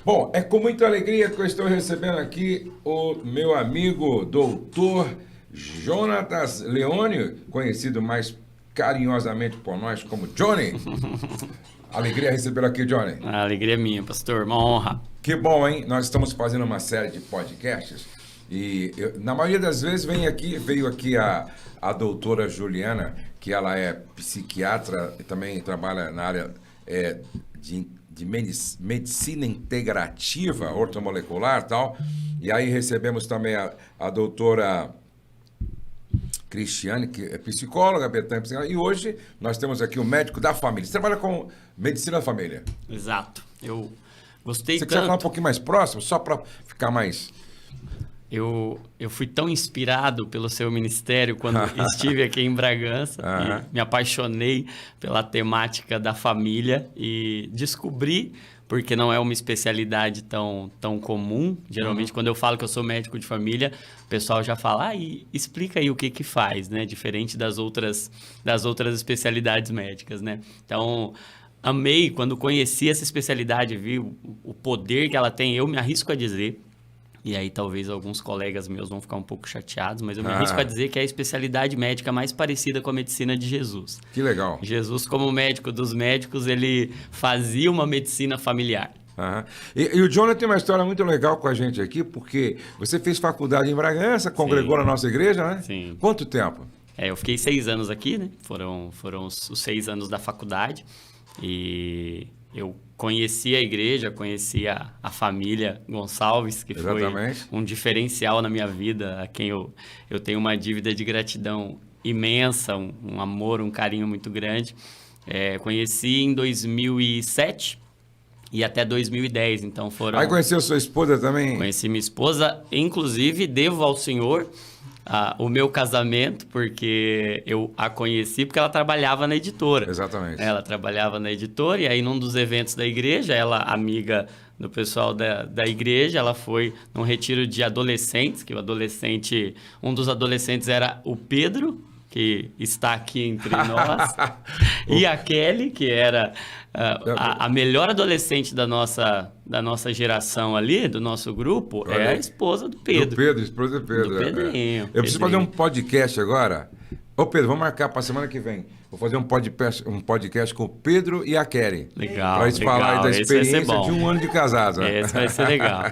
Bom, é com muita alegria que eu estou recebendo aqui o meu amigo doutor Jonatas Leone, conhecido mais carinhosamente por nós como Johnny. Alegria recebê-lo aqui, Johnny. A alegria é minha, pastor, uma honra. Que bom, hein? Nós estamos fazendo uma série de podcasts e na maioria das vezes veio aqui a doutora Juliana, que ela é psiquiatra e também trabalha na área de medicina integrativa, ortomolecular e tal. E aí recebemos também a doutora Cristiane, que é psicóloga, Betânia, psicóloga, e hoje nós temos aqui o médico da família. Você trabalha com medicina da família. Exato. Eu gostei Você tanto. quiser falar um pouquinho mais próximo, só para ficar mais... Eu fui tão inspirado pelo seu ministério quando estive aqui em Bragança e me apaixonei pela temática da família e descobri, porque não é uma especialidade tão comum. Geralmente, quando eu falo que eu sou médico de família, o pessoal já fala, e explica aí o que faz, né? Diferente das outras especialidades médicas, né? Então, amei quando conheci essa especialidade, vi o poder que ela tem, eu me arrisco a dizer. E aí talvez alguns colegas meus vão ficar um pouco chateados, mas eu me arrisco a dizer que é a especialidade médica mais parecida com a medicina de Jesus. Que legal. Jesus, como médico dos médicos, ele fazia uma medicina familiar. E o Jonathan tem uma história muito legal com a gente aqui, porque você fez faculdade em Bragança, congregou na nossa igreja, né? Sim. Quanto tempo? Eu fiquei 6 anos aqui, né? Foram os 6 anos da faculdade e eu conheci a igreja, conheci a família Gonçalves, que Exatamente. foi um diferencial na minha vida, a quem eu tenho uma dívida de gratidão imensa, um amor, um carinho muito grande. Conheci em 2007 e até 2010, então foram... Aí conheceu sua esposa também? Conheci minha esposa, inclusive devo ao Senhor o meu casamento, porque eu a conheci porque ela trabalhava na editora. Exatamente. Ela trabalhava na editora e aí num dos eventos da igreja, ela, amiga do pessoal da igreja, ela foi num retiro de adolescentes, que um dos adolescentes era o Pedro, que está aqui entre nós, e a Kelly, que era a melhor adolescente da nossa geração ali, do nosso grupo, é a esposa do Pedro. Do Pedro, esposa do Pedro. Do Pedrinho. Eu preciso fazer um podcast agora. Ô Pedro, vamos marcar para a semana que vem. Vou fazer um podcast com o Pedro e a Kelly. Legal, para eles falarem da experiência bom. de um ano de casados. Né? Esse vai ser legal.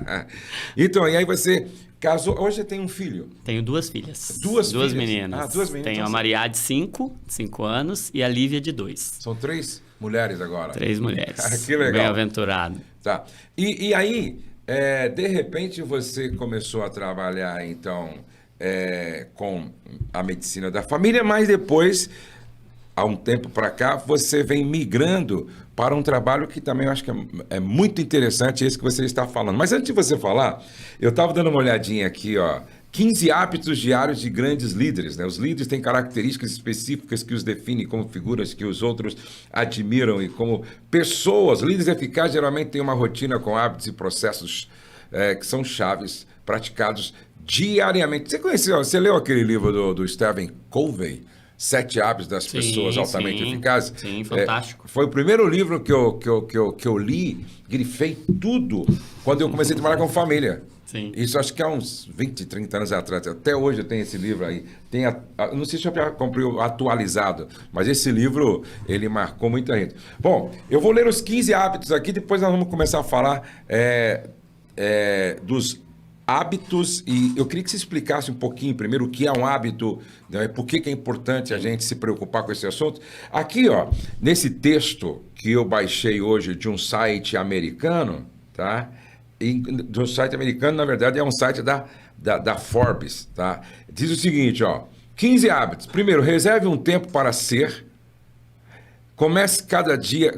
Então, e aí você... Casou, hoje você tem um filho? Tenho 2 filhas. Duas filhas? Meninas. 2 meninas. Tenho a Maria de 5 anos, e a Lívia de 2. São 3 mulheres agora? 3 mulheres. Que legal. Bem-aventurado. Tá. E aí, de repente você começou a trabalhar, então, com a medicina da família, mas depois, há um tempo para cá, você vem migrando para um trabalho que também eu acho que é muito interessante, esse que você está falando. Mas antes de você falar, eu estava dando uma olhadinha aqui, ó, 15 hábitos diários de grandes líderes, né? Os líderes têm características específicas que os definem como figuras que os outros admiram e como pessoas. Líderes eficazes geralmente têm uma rotina com hábitos e processos que são chaves, praticados diariamente. Você leu aquele livro do Stephen Covey? 7 hábitos das pessoas altamente eficazes. Sim, fantástico. Foi o primeiro livro que eu li, grifei tudo, quando eu comecei a trabalhar com família. Sim. Isso acho que há uns 20, 30 anos atrás. Até hoje eu tenho esse livro aí. Não sei se eu já comprei atualizado, mas esse livro, ele marcou muita gente. Bom, eu vou ler os 15 hábitos aqui, depois nós vamos começar a falar dos hábitos, e eu queria que você explicasse um pouquinho primeiro o que é um hábito, né, por que é importante a gente se preocupar com esse assunto. Aqui, ó, nesse texto que eu baixei hoje de um site americano, tá? Do site americano, na verdade, é um site da Forbes, tá? Diz o seguinte, ó, 15 hábitos. Primeiro, reserve um tempo para ser. Comece cada dia,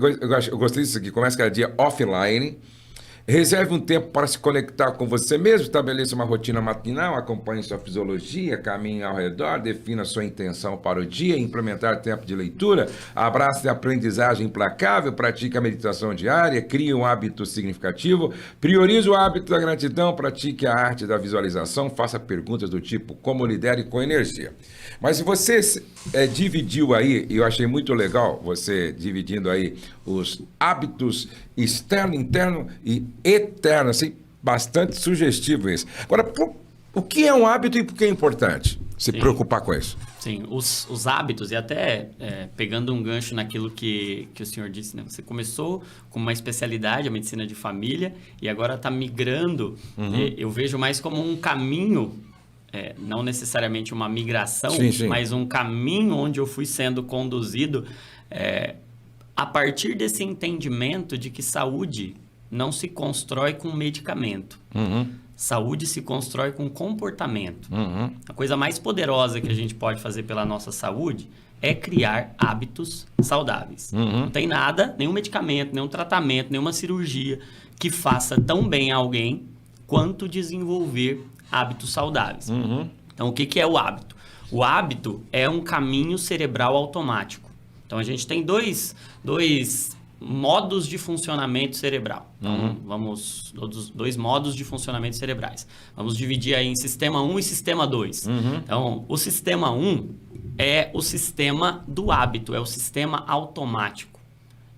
eu gostei disso aqui, comece cada dia offline. Reserve um tempo para se conectar com você mesmo, estabeleça uma rotina matinal, acompanhe sua fisiologia, caminhe ao redor, defina sua intenção para o dia, implementar tempo de leitura, abrace a aprendizagem implacável, pratique a meditação diária, crie um hábito significativo, priorize o hábito da gratidão, pratique a arte da visualização, faça perguntas do tipo como lidere com energia. Mas se você dividiu aí, e eu achei muito legal você dividindo aí os hábitos externo, interno e eterno, assim, bastante sugestivo isso. Agora, o que é um hábito e por que é importante se preocupar com isso? Sim, os hábitos, e até pegando um gancho naquilo que o senhor disse, né? Você começou com uma especialidade, a medicina de família, e agora está migrando. Eu vejo mais como um caminho, não necessariamente uma migração, mas um caminho onde eu fui sendo conduzido a partir desse entendimento de que saúde não se constrói com medicamento. Saúde se constrói com comportamento. A coisa mais poderosa que a gente pode fazer pela nossa saúde é criar hábitos saudáveis. Não tem nada, nenhum medicamento, nenhum tratamento, nenhuma cirurgia que faça tão bem a alguém quanto desenvolver hábitos saudáveis. Então, o que é o hábito? O hábito é um caminho cerebral automático. Então, a gente tem dois modos de funcionamento cerebral. Então, dois modos de funcionamento cerebrais. Vamos dividir aí em sistema 1 e sistema 2. Então, o sistema 1 é o sistema do hábito, é o sistema automático.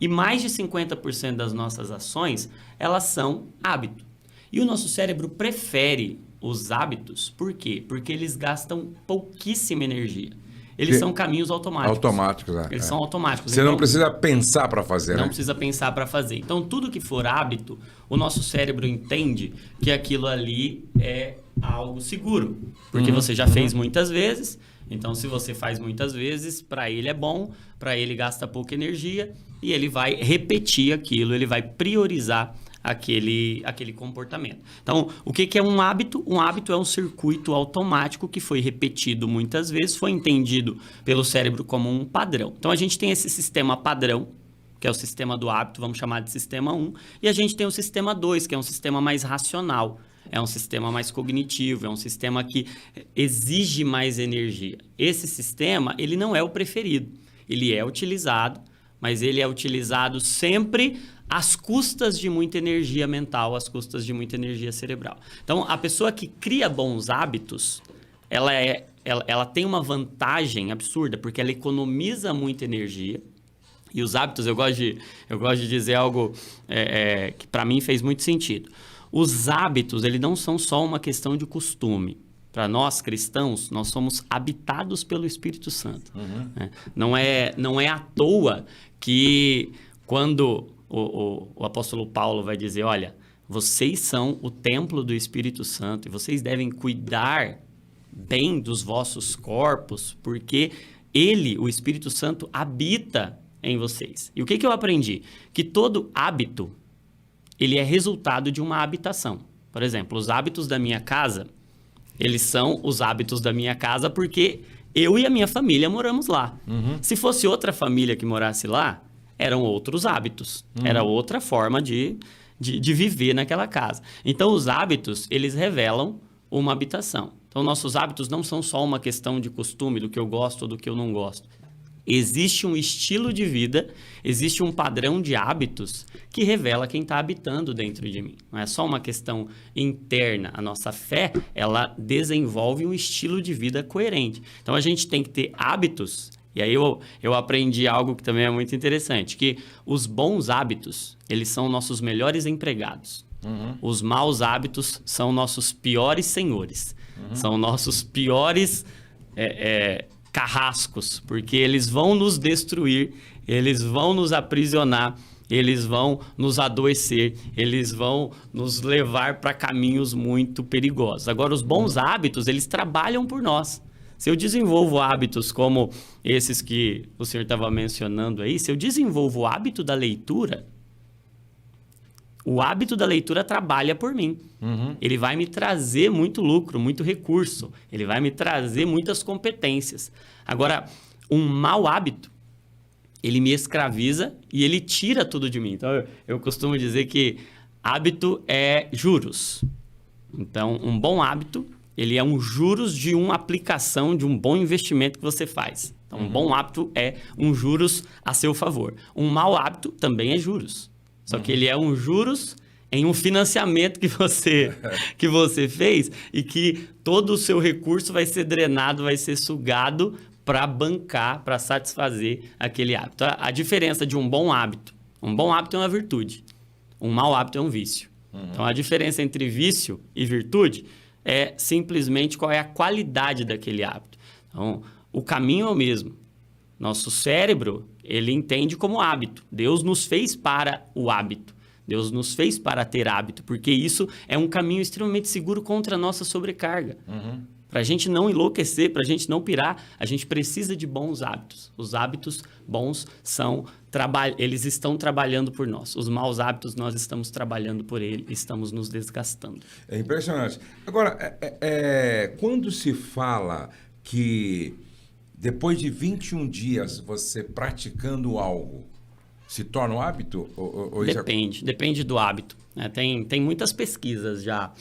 E mais de 50% das nossas ações, elas são hábito. E o nosso cérebro prefere os hábitos, por quê? Porque eles gastam pouquíssima energia. Eles são caminhos automáticos. Eles são automáticos. Você não precisa pensar para fazer, Não precisa pensar para fazer. Então, tudo que for hábito, o nosso cérebro entende que aquilo ali é algo seguro. Porque você já fez muitas vezes. Então, se você faz muitas vezes, para ele é bom, para ele gasta pouca energia e ele vai repetir aquilo, ele vai priorizar aquele comportamento. Então, o que é um hábito? Um hábito é um circuito automático que foi repetido muitas vezes, foi entendido pelo cérebro como um padrão. Então, a gente tem esse sistema padrão, que é o sistema do hábito, vamos chamar de sistema 1, e a gente tem o sistema 2, que é um sistema mais racional, é um sistema mais cognitivo, é um sistema que exige mais energia. Esse sistema, ele não é o preferido, ele é utilizado, mas ele é utilizado sempre às custas de muita energia mental, às custas de muita energia cerebral. Então, a pessoa que cria bons hábitos, ela tem uma vantagem absurda, porque ela economiza muita energia. E os hábitos, eu gosto de dizer algo que para mim fez muito sentido. Os hábitos, eles não são só uma questão de costume. Para nós cristãos, nós somos habitados pelo Espírito Santo. Né? Não é à toa que quando o apóstolo Paulo vai dizer, olha, vocês são o templo do Espírito Santo e vocês devem cuidar bem dos vossos corpos, porque ele, o Espírito Santo, habita em vocês. E o que eu aprendi? Que todo hábito, ele é resultado de uma habitação. Por exemplo, os hábitos da minha casa, eles são os hábitos da minha casa porque eu e a minha família moramos lá. Se fosse outra família que morasse lá, eram outros hábitos. Era outra forma de viver naquela casa. Então, os hábitos, eles revelam uma habitação. Então, nossos hábitos não são só uma questão de costume, do que eu gosto ou do que eu não gosto. Existe um estilo de vida, existe um padrão de hábitos que revela quem está habitando dentro de mim. Não é só uma questão interna. A nossa fé, ela desenvolve um estilo de vida coerente. Então, a gente tem que ter hábitos. E aí eu aprendi algo que também é muito interessante, que os bons hábitos, eles são nossos melhores empregados. Os maus hábitos são nossos piores senhores. São nossos piores carrascos, porque eles vão nos destruir, eles vão nos aprisionar, eles vão nos adoecer, eles vão nos levar para caminhos muito perigosos. Agora, os bons hábitos, eles trabalham por nós. Se eu desenvolvo hábitos como esses que o senhor estava mencionando aí, se eu desenvolvo o hábito da leitura, o hábito da leitura trabalha por mim. Ele vai me trazer muito lucro, muito recurso. Ele vai me trazer muitas competências. Agora, um mau hábito, ele me escraviza e ele tira tudo de mim. Então, eu costumo dizer que hábito é juros. Então, um bom hábito, ele é um juros de uma aplicação, de um bom investimento que você faz. Então, um bom hábito é um juros a seu favor. Um mau hábito também é juros. Só que ele é um juros em um financiamento que você fez e que todo o seu recurso vai ser drenado, vai ser sugado para bancar, para satisfazer aquele hábito. A diferença de um bom hábito é uma virtude. Um mau hábito é um vício. Então, a diferença entre vício e virtude é simplesmente qual é a qualidade daquele hábito. Então, o caminho é o mesmo. Nosso cérebro, ele entende como hábito. Deus nos fez para o hábito. Deus nos fez para ter hábito, porque isso é um caminho extremamente seguro contra a nossa sobrecarga. Para a gente não enlouquecer, para a gente não pirar, a gente precisa de bons hábitos. Os hábitos bons eles estão trabalhando por nós. Os maus hábitos, nós estamos trabalhando por eles, estamos nos desgastando. É impressionante. Agora, quando se fala que depois de 21 dias você praticando algo, se torna um hábito? Depende do hábito. Tem muitas pesquisas já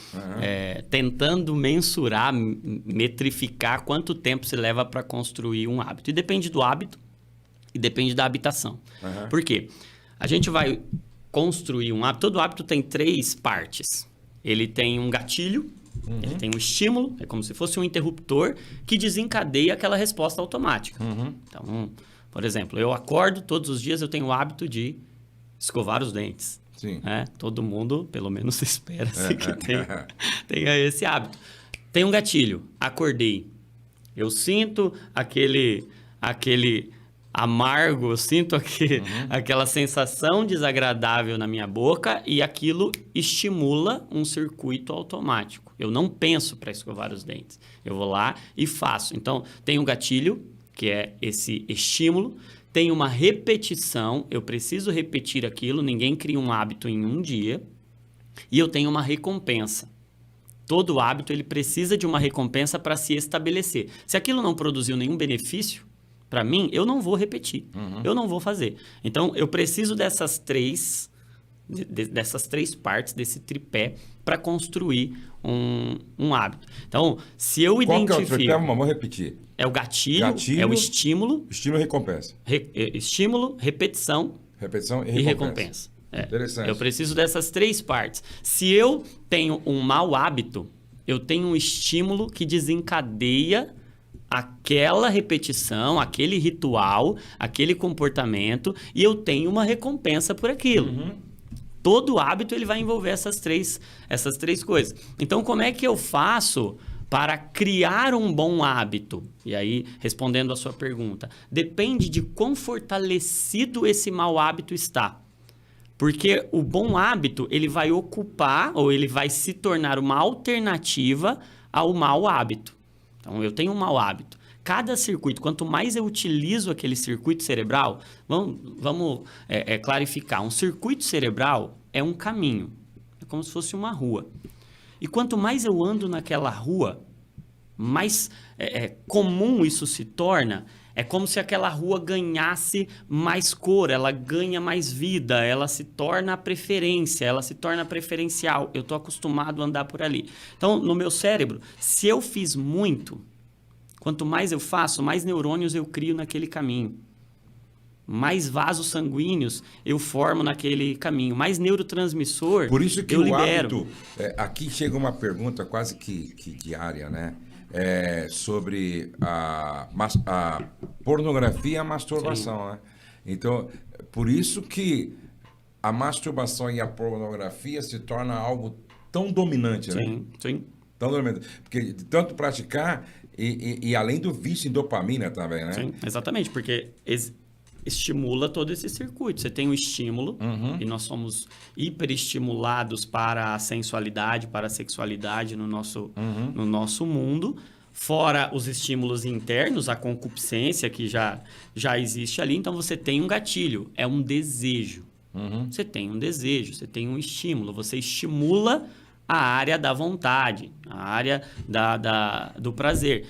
tentando mensurar, metrificar quanto tempo se leva para construir um hábito. E depende do hábito e depende da habitação. Por quê? A gente vai construir um hábito. Todo hábito tem 3 partes. Ele tem um gatilho, ele tem um estímulo, é como se fosse um interruptor que desencadeia aquela resposta automática. Então, por exemplo, eu acordo todos os dias, eu tenho o hábito de escovar os dentes. Sim. Todo mundo, pelo menos, espera-se que tenha esse hábito. Tem um gatilho, acordei. Eu sinto aquele amargo, eu sinto aquela sensação desagradável na minha boca e aquilo estimula um circuito automático. Eu não penso para escovar os dentes. Eu vou lá e faço. Então, tem um gatilho, que é esse estímulo, tem uma repetição, eu preciso repetir aquilo, ninguém cria um hábito em um dia, e eu tenho uma recompensa. Todo hábito ele precisa de uma recompensa para se estabelecer. Se aquilo não produziu nenhum benefício para mim, eu não vou repetir, eu não vou fazer. Então, eu preciso dessas três partes, desse tripé, para construir um hábito. Então, se eu identifico... Qual que é o tripé? Vamos repetir. É o gatilho, é o estímulo... Estímulo e recompensa. Estímulo, repetição e recompensa. Interessante. Eu preciso dessas 3 partes. Se eu tenho um mau hábito, eu tenho um estímulo que desencadeia aquela repetição, aquele ritual, aquele comportamento, e eu tenho uma recompensa por aquilo. Todo hábito ele vai envolver essas três coisas. Então, como é que eu faço para criar um bom hábito? E aí, respondendo a sua pergunta, depende de quão fortalecido esse mau hábito está. Porque o bom hábito, ele vai ocupar ou ele vai se tornar uma alternativa ao mau hábito. Então, eu tenho um mau hábito. Cada circuito, quanto mais eu utilizo aquele circuito cerebral, vamos clarificar. Um circuito cerebral é um caminho, é como se fosse uma rua. E quanto mais eu ando naquela rua, mais comum isso se torna. É como se aquela rua ganhasse mais cor, ela ganha mais vida, ela se torna a preferência, ela se torna preferencial. Eu estou acostumado a andar por ali. Então, no meu cérebro, se eu fiz muito, quanto mais eu faço, mais neurônios eu crio naquele caminho. Mais vasos sanguíneos eu formo naquele caminho. Mais neurotransmissor eu libero. Por isso que o hábito... aqui chega uma pergunta quase que diária, né? Sobre a pornografia e a masturbação, né? Então, por isso que a masturbação e a pornografia se torna algo tão dominante, né? Sim. Tão dominante. Porque de tanto praticar e além do vício em dopamina também, né? Sim, exatamente, porque estimula todo esse circuito. Você tem o estímulo, e nós somos hiperestimulados para a sensualidade, para a sexualidade no nosso mundo. Fora os estímulos internos, a concupiscência que já existe ali. Então, você tem um gatilho, é um desejo. Você tem um desejo, você tem um estímulo. Você estimula a área da vontade, a área do prazer.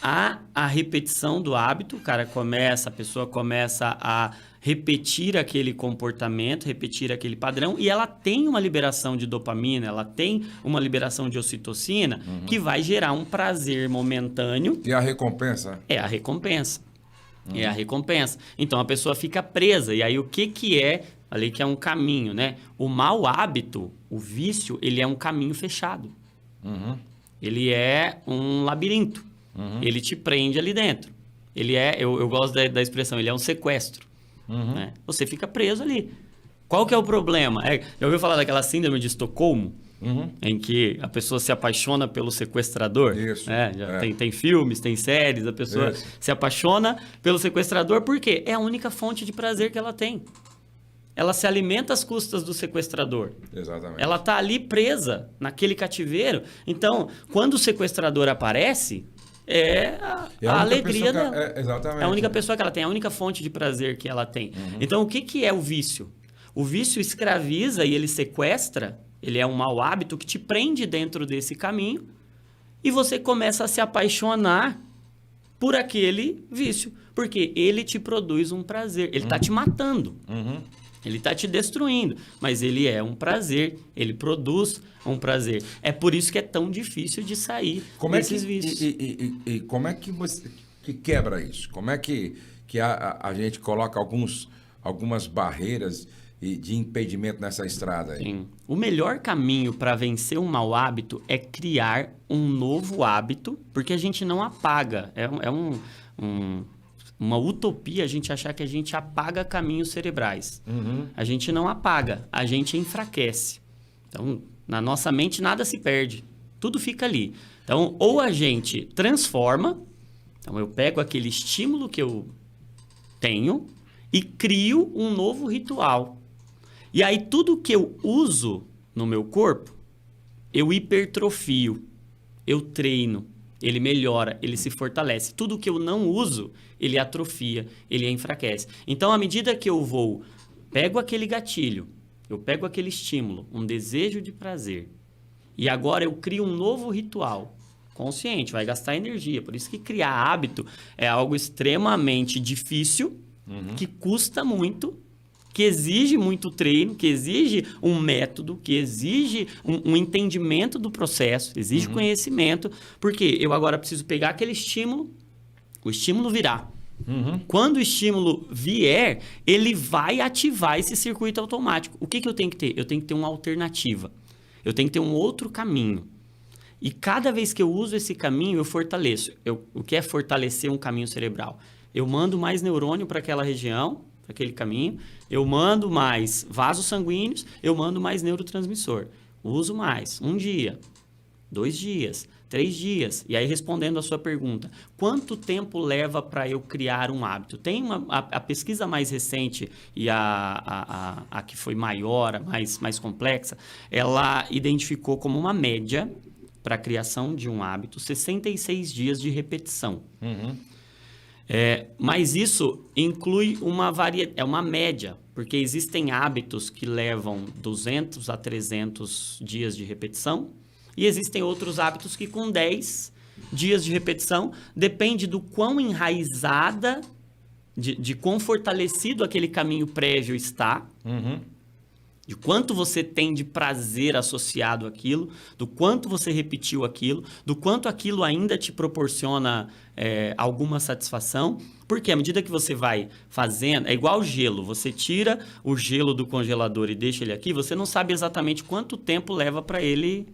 A repetição do hábito, a pessoa começa a repetir aquele comportamento, repetir aquele padrão, e ela tem uma liberação de dopamina, ela tem uma liberação de ocitocina, que vai gerar um prazer momentâneo. E a recompensa? É a recompensa. É a recompensa. Então, a pessoa fica presa. E aí, o que é? Falei que é um caminho, né? O mau hábito, o vício, ele é um caminho fechado. Ele é um labirinto. Ele te prende ali dentro. Ele eu gosto da expressão, ele é um sequestro. Né? Você fica preso ali. Qual que é o problema? Já ouviu falar daquela síndrome de Estocolmo? Em que a pessoa se apaixona pelo sequestrador. Isso. Tem filmes, tem séries, a pessoa se apaixona pelo sequestrador, por quê? É a única fonte de prazer que ela tem. Ela se alimenta às custas do sequestrador. Exatamente. Ela está ali presa naquele cativeiro. Então, quando o sequestrador aparece, a alegria dela. Exatamente. É a única pessoa que ela tem, a única fonte de prazer que ela tem. Então, o que é o vício? O vício escraviza e ele sequestra. Ele é um mau hábito que te prende dentro desse caminho e você começa a se apaixonar por aquele vício. Porque ele te produz um prazer. Ele está te matando. Ele está te destruindo. Mas ele é um prazer. Ele produz um prazer. É por isso que é tão difícil de sair desses vícios. E como é que você que quebra isso? Como é que a gente coloca algumas barreiras de impedimento nessa estrada aí? Sim. O melhor caminho para vencer um mau hábito é criar um novo hábito, porque a gente não apaga. Uma utopia a gente achar que a gente apaga caminhos cerebrais. A gente não apaga, a gente enfraquece. Então, na nossa mente nada se perde, tudo fica ali. Então, ou a gente transforma, então eu pego aquele estímulo que eu tenho e crio um novo ritual. E aí, tudo que eu uso no meu corpo, eu hipertrofio, eu treino, ele melhora, ele se fortalece. Tudo que eu não uso, ele atrofia, ele enfraquece. Então, à medida que eu pego aquele gatilho, eu pego aquele estímulo, um desejo de prazer, e agora eu crio um novo ritual consciente, vai gastar energia. Por isso que criar hábito é algo extremamente difícil, que custa muito, que exige muito treino, que exige um método, que exige um entendimento do processo, exige conhecimento, porque eu agora preciso pegar aquele estímulo, o estímulo virá. Quando o estímulo vier, ele vai ativar esse circuito automático. O que eu tenho que ter? Eu tenho que ter uma alternativa. Eu tenho que ter um outro caminho. E cada vez que eu uso esse caminho, eu fortaleço. O que é fortalecer um caminho cerebral? Eu mando mais neurônio para aquela região, para aquele caminho, eu mando mais vasos sanguíneos, eu mando mais neurotransmissor. Uso mais 1 dia, 2 dias, 3 dias. E aí, respondendo a sua pergunta, quanto tempo leva para eu criar um hábito? Tem a pesquisa mais recente e a que foi maior, mais complexa, ela identificou como uma média para a criação de um hábito 66 dias de repetição. Mas isso inclui é uma média, porque existem hábitos que levam 200 a 300 dias de repetição e existem outros hábitos que com 10 dias de repetição, depende do quão enraizada, de quão fortalecido aquele caminho prévio está, de quanto você tem de prazer associado àquilo, do quanto você repetiu aquilo, do quanto aquilo ainda te proporciona alguma satisfação. Porque à medida que você vai fazendo, é igual gelo, você tira o gelo do congelador e deixa ele aqui, você não sabe exatamente quanto tempo leva para ele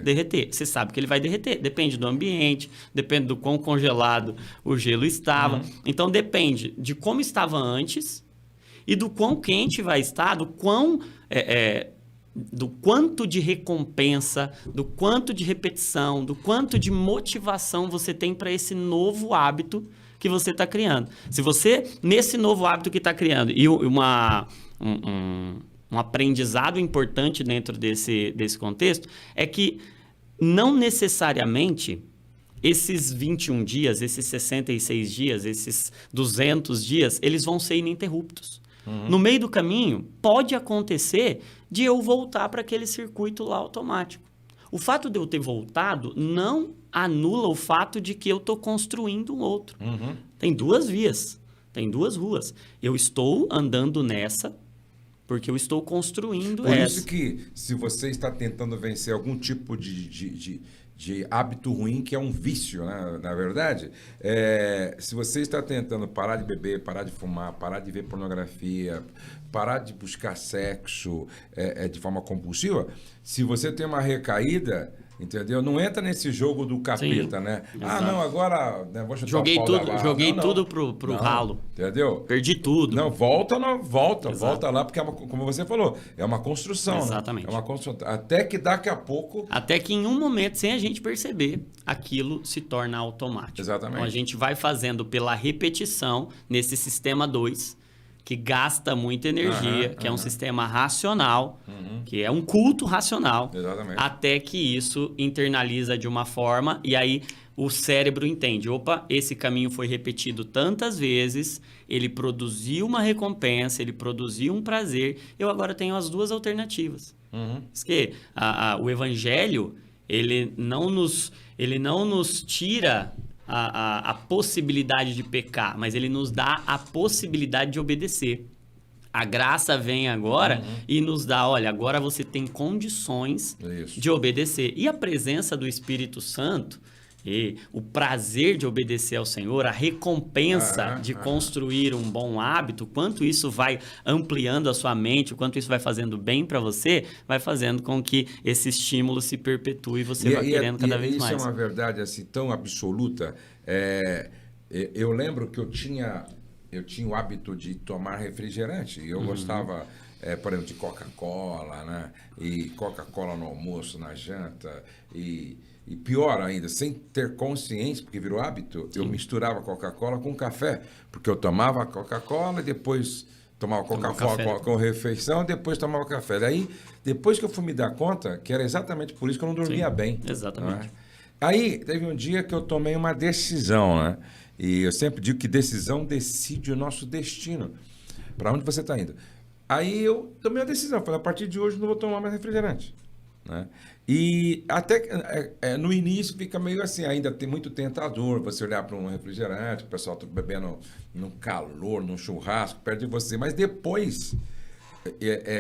derreter. Você sabe que ele vai derreter, depende do ambiente, depende do quão congelado o gelo estava. Então depende de como estava antes e do quão quente vai estar, do quanto de recompensa, do quanto de repetição, do quanto de motivação você tem para esse novo hábito que você está criando. Se você, nesse novo hábito que está criando, e um aprendizado importante dentro desse contexto, é que não necessariamente esses 21 dias, esses 66 dias, esses 200 dias, eles vão ser ininterruptos. No meio do caminho, pode acontecer de eu voltar para aquele circuito lá automático. O fato de eu ter voltado não anula o fato de que eu estou construindo um outro. Tem 2 vias, tem 2 ruas. Eu estou andando nessa porque eu estou construindo essa. Por isso que, se você está tentando vencer algum tipo de hábito ruim, que é um vício, né? Na verdade, se você está tentando parar de beber, parar de fumar, parar de ver pornografia, parar de buscar sexo de forma compulsiva, se você tem uma recaída, entendeu? Não entra nesse jogo do capeta, Sim, né? exato. Não, agora, né, vou chutar Joguei o pau tudo, da barra. joguei Não, tudo pro ralo. Entendeu? Perdi tudo. Não, volta Exato. lá, porque como você falou, é uma construção, Exatamente. né? É uma construção. Até que daqui a pouco... Até que em um momento, sem a gente perceber, aquilo se torna automático. Exatamente. Então a gente vai fazendo pela repetição nesse sistema 2, que gasta muita energia, que é um sistema racional, que é um culto racional, Exatamente. até que isso internaliza de uma forma e aí o cérebro entende, opa, esse caminho foi repetido tantas vezes, ele produziu uma recompensa, ele produziu um prazer, eu agora tenho as duas alternativas. Porque o evangelho, ele não nos tira a possibilidade de pecar, mas ele nos dá a possibilidade de obedecer. A graça vem agora e nos dá, olha, agora você tem condições de obedecer. E a presença do Espírito Santo, e o prazer de obedecer ao Senhor, a recompensa de construir um bom hábito, quanto isso vai ampliando a sua mente, o quanto isso vai fazendo bem para você, vai fazendo com que esse estímulo se perpetue e você vai querendo cada vez mais. Isso é uma verdade assim tão absoluta. Eu lembro que eu tinha o hábito de tomar refrigerante. Eu gostava, por exemplo, de Coca-Cola, né? E Coca-Cola no almoço, na janta. E pior ainda, sem ter consciência, porque virou hábito, eu misturava Coca-Cola com café. Porque eu tomava Coca-Cola e depois tomava Coca-Cola com refeição, depois tomava café. Daí, depois que eu fui me dar conta, que era exatamente por isso que eu não dormia bem. Exatamente. Né? Aí, teve um dia que eu tomei uma decisão, né? E eu sempre digo que decisão decide o nosso destino. Para onde você está indo? Aí eu tomei a decisão. Falei, a partir de hoje não vou tomar mais refrigerante. Né? E até no início fica meio assim, ainda tem muito tentador você olhar para um refrigerante, o pessoal está bebendo num calor, num churrasco, perto de você. Mas depois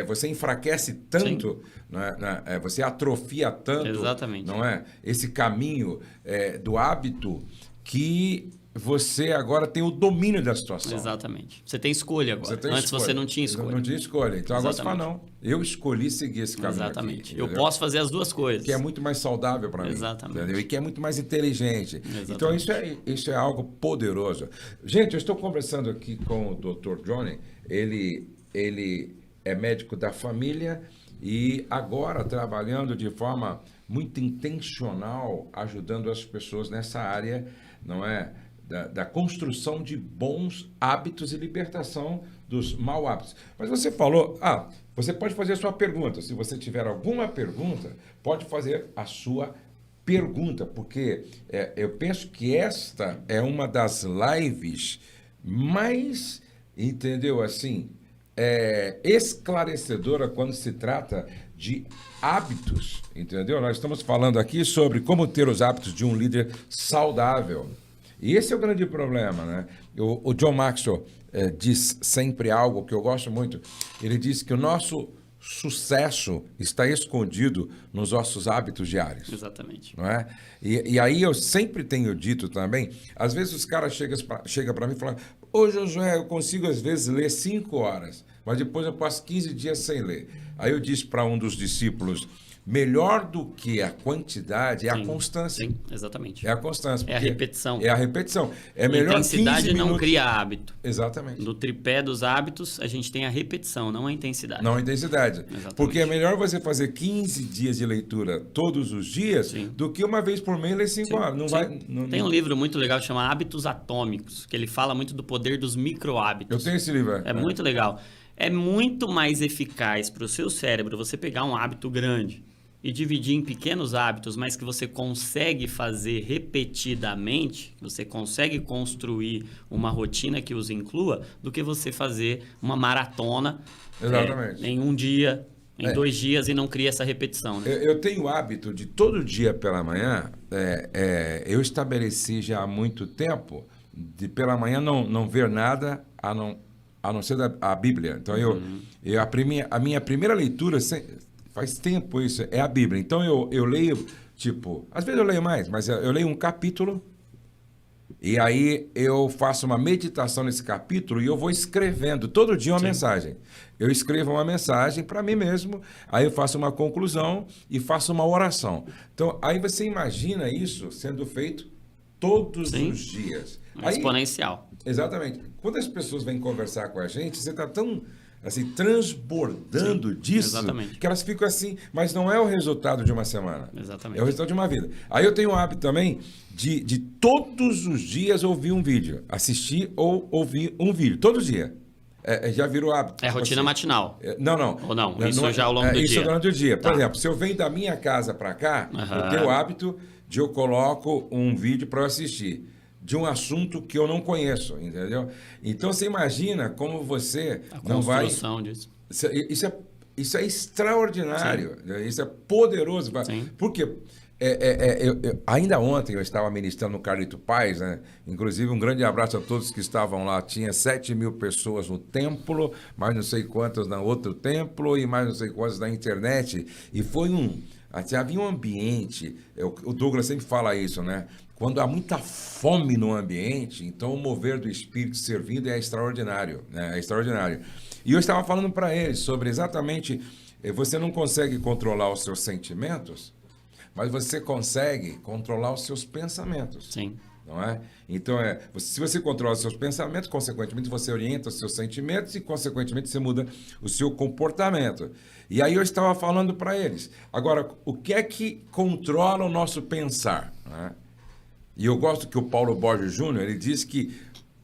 você enfraquece tanto, né? Você atrofia tanto. Exatamente. Não é? Esse caminho do hábito que você agora tem o domínio da situação. Exatamente. Você tem escolha agora. Antes você não tinha escolha. Não tinha escolha. Então agora você fala, não, eu escolhi seguir esse caminho. Exatamente. Aqui, eu posso fazer as duas coisas. Que é muito mais saudável para mim. Exatamente. Entendeu? E que é muito mais inteligente. Exatamente. Então isso é algo poderoso. Gente, eu estou conversando aqui com o Dr. Johnny. Ele é médico da família e agora trabalhando de forma muito intencional, ajudando as pessoas nessa área, não é? Da construção de bons hábitos e libertação dos maus hábitos. Mas você falou, você pode fazer a sua pergunta. Se você tiver alguma pergunta, pode fazer a sua pergunta, porque eu penso que esta é uma das lives mais, entendeu, assim, esclarecedora quando se trata de hábitos, entendeu? Nós estamos falando aqui sobre como ter os hábitos de um líder saudável. E esse é o grande problema, né? O John Maxwell diz sempre algo que eu gosto muito. Ele diz que o nosso sucesso está escondido nos nossos hábitos diários. Exatamente. Não é? E aí eu sempre tenho dito também, às vezes os caras chegam para mim e falam, ô Josué, eu consigo às vezes ler 5 horas, mas depois eu passo 15 dias sem ler. Aí eu disse para um dos discípulos, melhor do que a quantidade é a constância. Sim, exatamente. É a constância. É a repetição. É a repetição. É melhor 15 intensidade minutos. não cria hábito. Exatamente. No tripé dos hábitos, a gente tem a repetição, não a intensidade. Não a intensidade. Exatamente. Porque é melhor você fazer 15 dias de leitura todos os dias do que uma vez por mês ler 5 horas. Tem um livro muito legal que chama Hábitos Atômicos, que ele fala muito do poder dos micro-hábitos. Eu tenho esse livro. É muito legal. É muito mais eficaz para o seu cérebro você pegar um hábito grande e dividir em pequenos hábitos, mas que você consegue fazer repetidamente, você consegue construir uma rotina que os inclua, do que você fazer uma maratona em um dia, em 2 dias e não cria essa repetição. Né? Eu tenho o hábito de todo dia pela manhã, eu estabeleci já há muito tempo, de pela manhã não ver nada a não ser a Bíblia. Então, a minha primeira leitura... Faz tempo isso, é a Bíblia. Então eu leio, às vezes eu leio mais, mas eu leio um capítulo e aí eu faço uma meditação nesse capítulo e eu vou escrevendo todo dia uma mensagem. eu escrevo uma mensagem para mim mesmo, aí eu faço uma conclusão e faço uma oração. Então, aí você imagina isso sendo feito todos Sim. os dias. É exponencial. Exatamente. Quando as pessoas vêm conversar com a gente, você está tão assim, transbordando disso, exatamente. que elas ficam assim, mas não é o resultado de uma semana. Exatamente. É o resultado de uma vida. Aí eu tenho um hábito também de todos os dias ouvir um vídeo, assistir ou ouvir um vídeo, todo dia. Já virou hábito. É rotina matinal. Não. Ou não? Isso já ao longo do dia. Isso durante o dia. Por Tá. exemplo, se eu venho da minha casa para cá, eu tenho o hábito de eu coloco um vídeo para eu assistir de um assunto que eu não conheço, entendeu? Então você imagina como você não vai... Disso. Isso é extraordinário, isso é poderoso. Sim. Porque ainda ontem eu estava ministrando no Carlito Paz, né? Inclusive um grande abraço a todos que estavam lá. Tinha 7.000 pessoas no templo, mais não sei quantas no outro templo e mais não sei quantas na internet. E foi havia um ambiente, o Douglas sempre fala isso, né? Quando há muita fome no ambiente, então o mover do Espírito servindo é extraordinário, né? É extraordinário. E eu estava falando para eles sobre exatamente, você não consegue controlar os seus sentimentos, mas você consegue controlar os seus pensamentos. Sim. Não é? Então, se você controla os seus pensamentos, consequentemente você orienta os seus sentimentos e, consequentemente, você muda o seu comportamento. E aí eu estava falando para eles. Agora, o que é que controla o nosso pensar? Né? E eu gosto que o Paulo Borges Júnior, ele diz que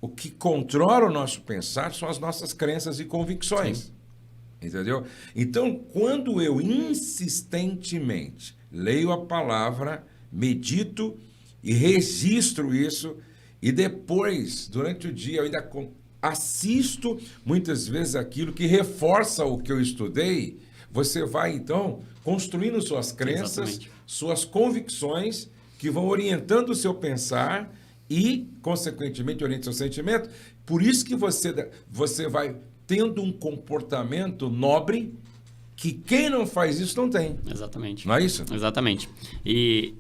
o que controla o nosso pensar são as nossas crenças e convicções. Sim. Entendeu? Então, quando eu insistentemente leio a palavra, medito e registro isso, e depois, durante o dia, eu ainda assisto muitas vezes aquilo que reforça o que eu estudei, você vai, então, construindo suas crenças, exatamente, suas convicções, que vão orientando o seu pensar e, consequentemente, orienta o seu sentimento. Por isso que você vai tendo um comportamento nobre que quem não faz isso não tem. Exatamente. Não é isso? Exatamente. E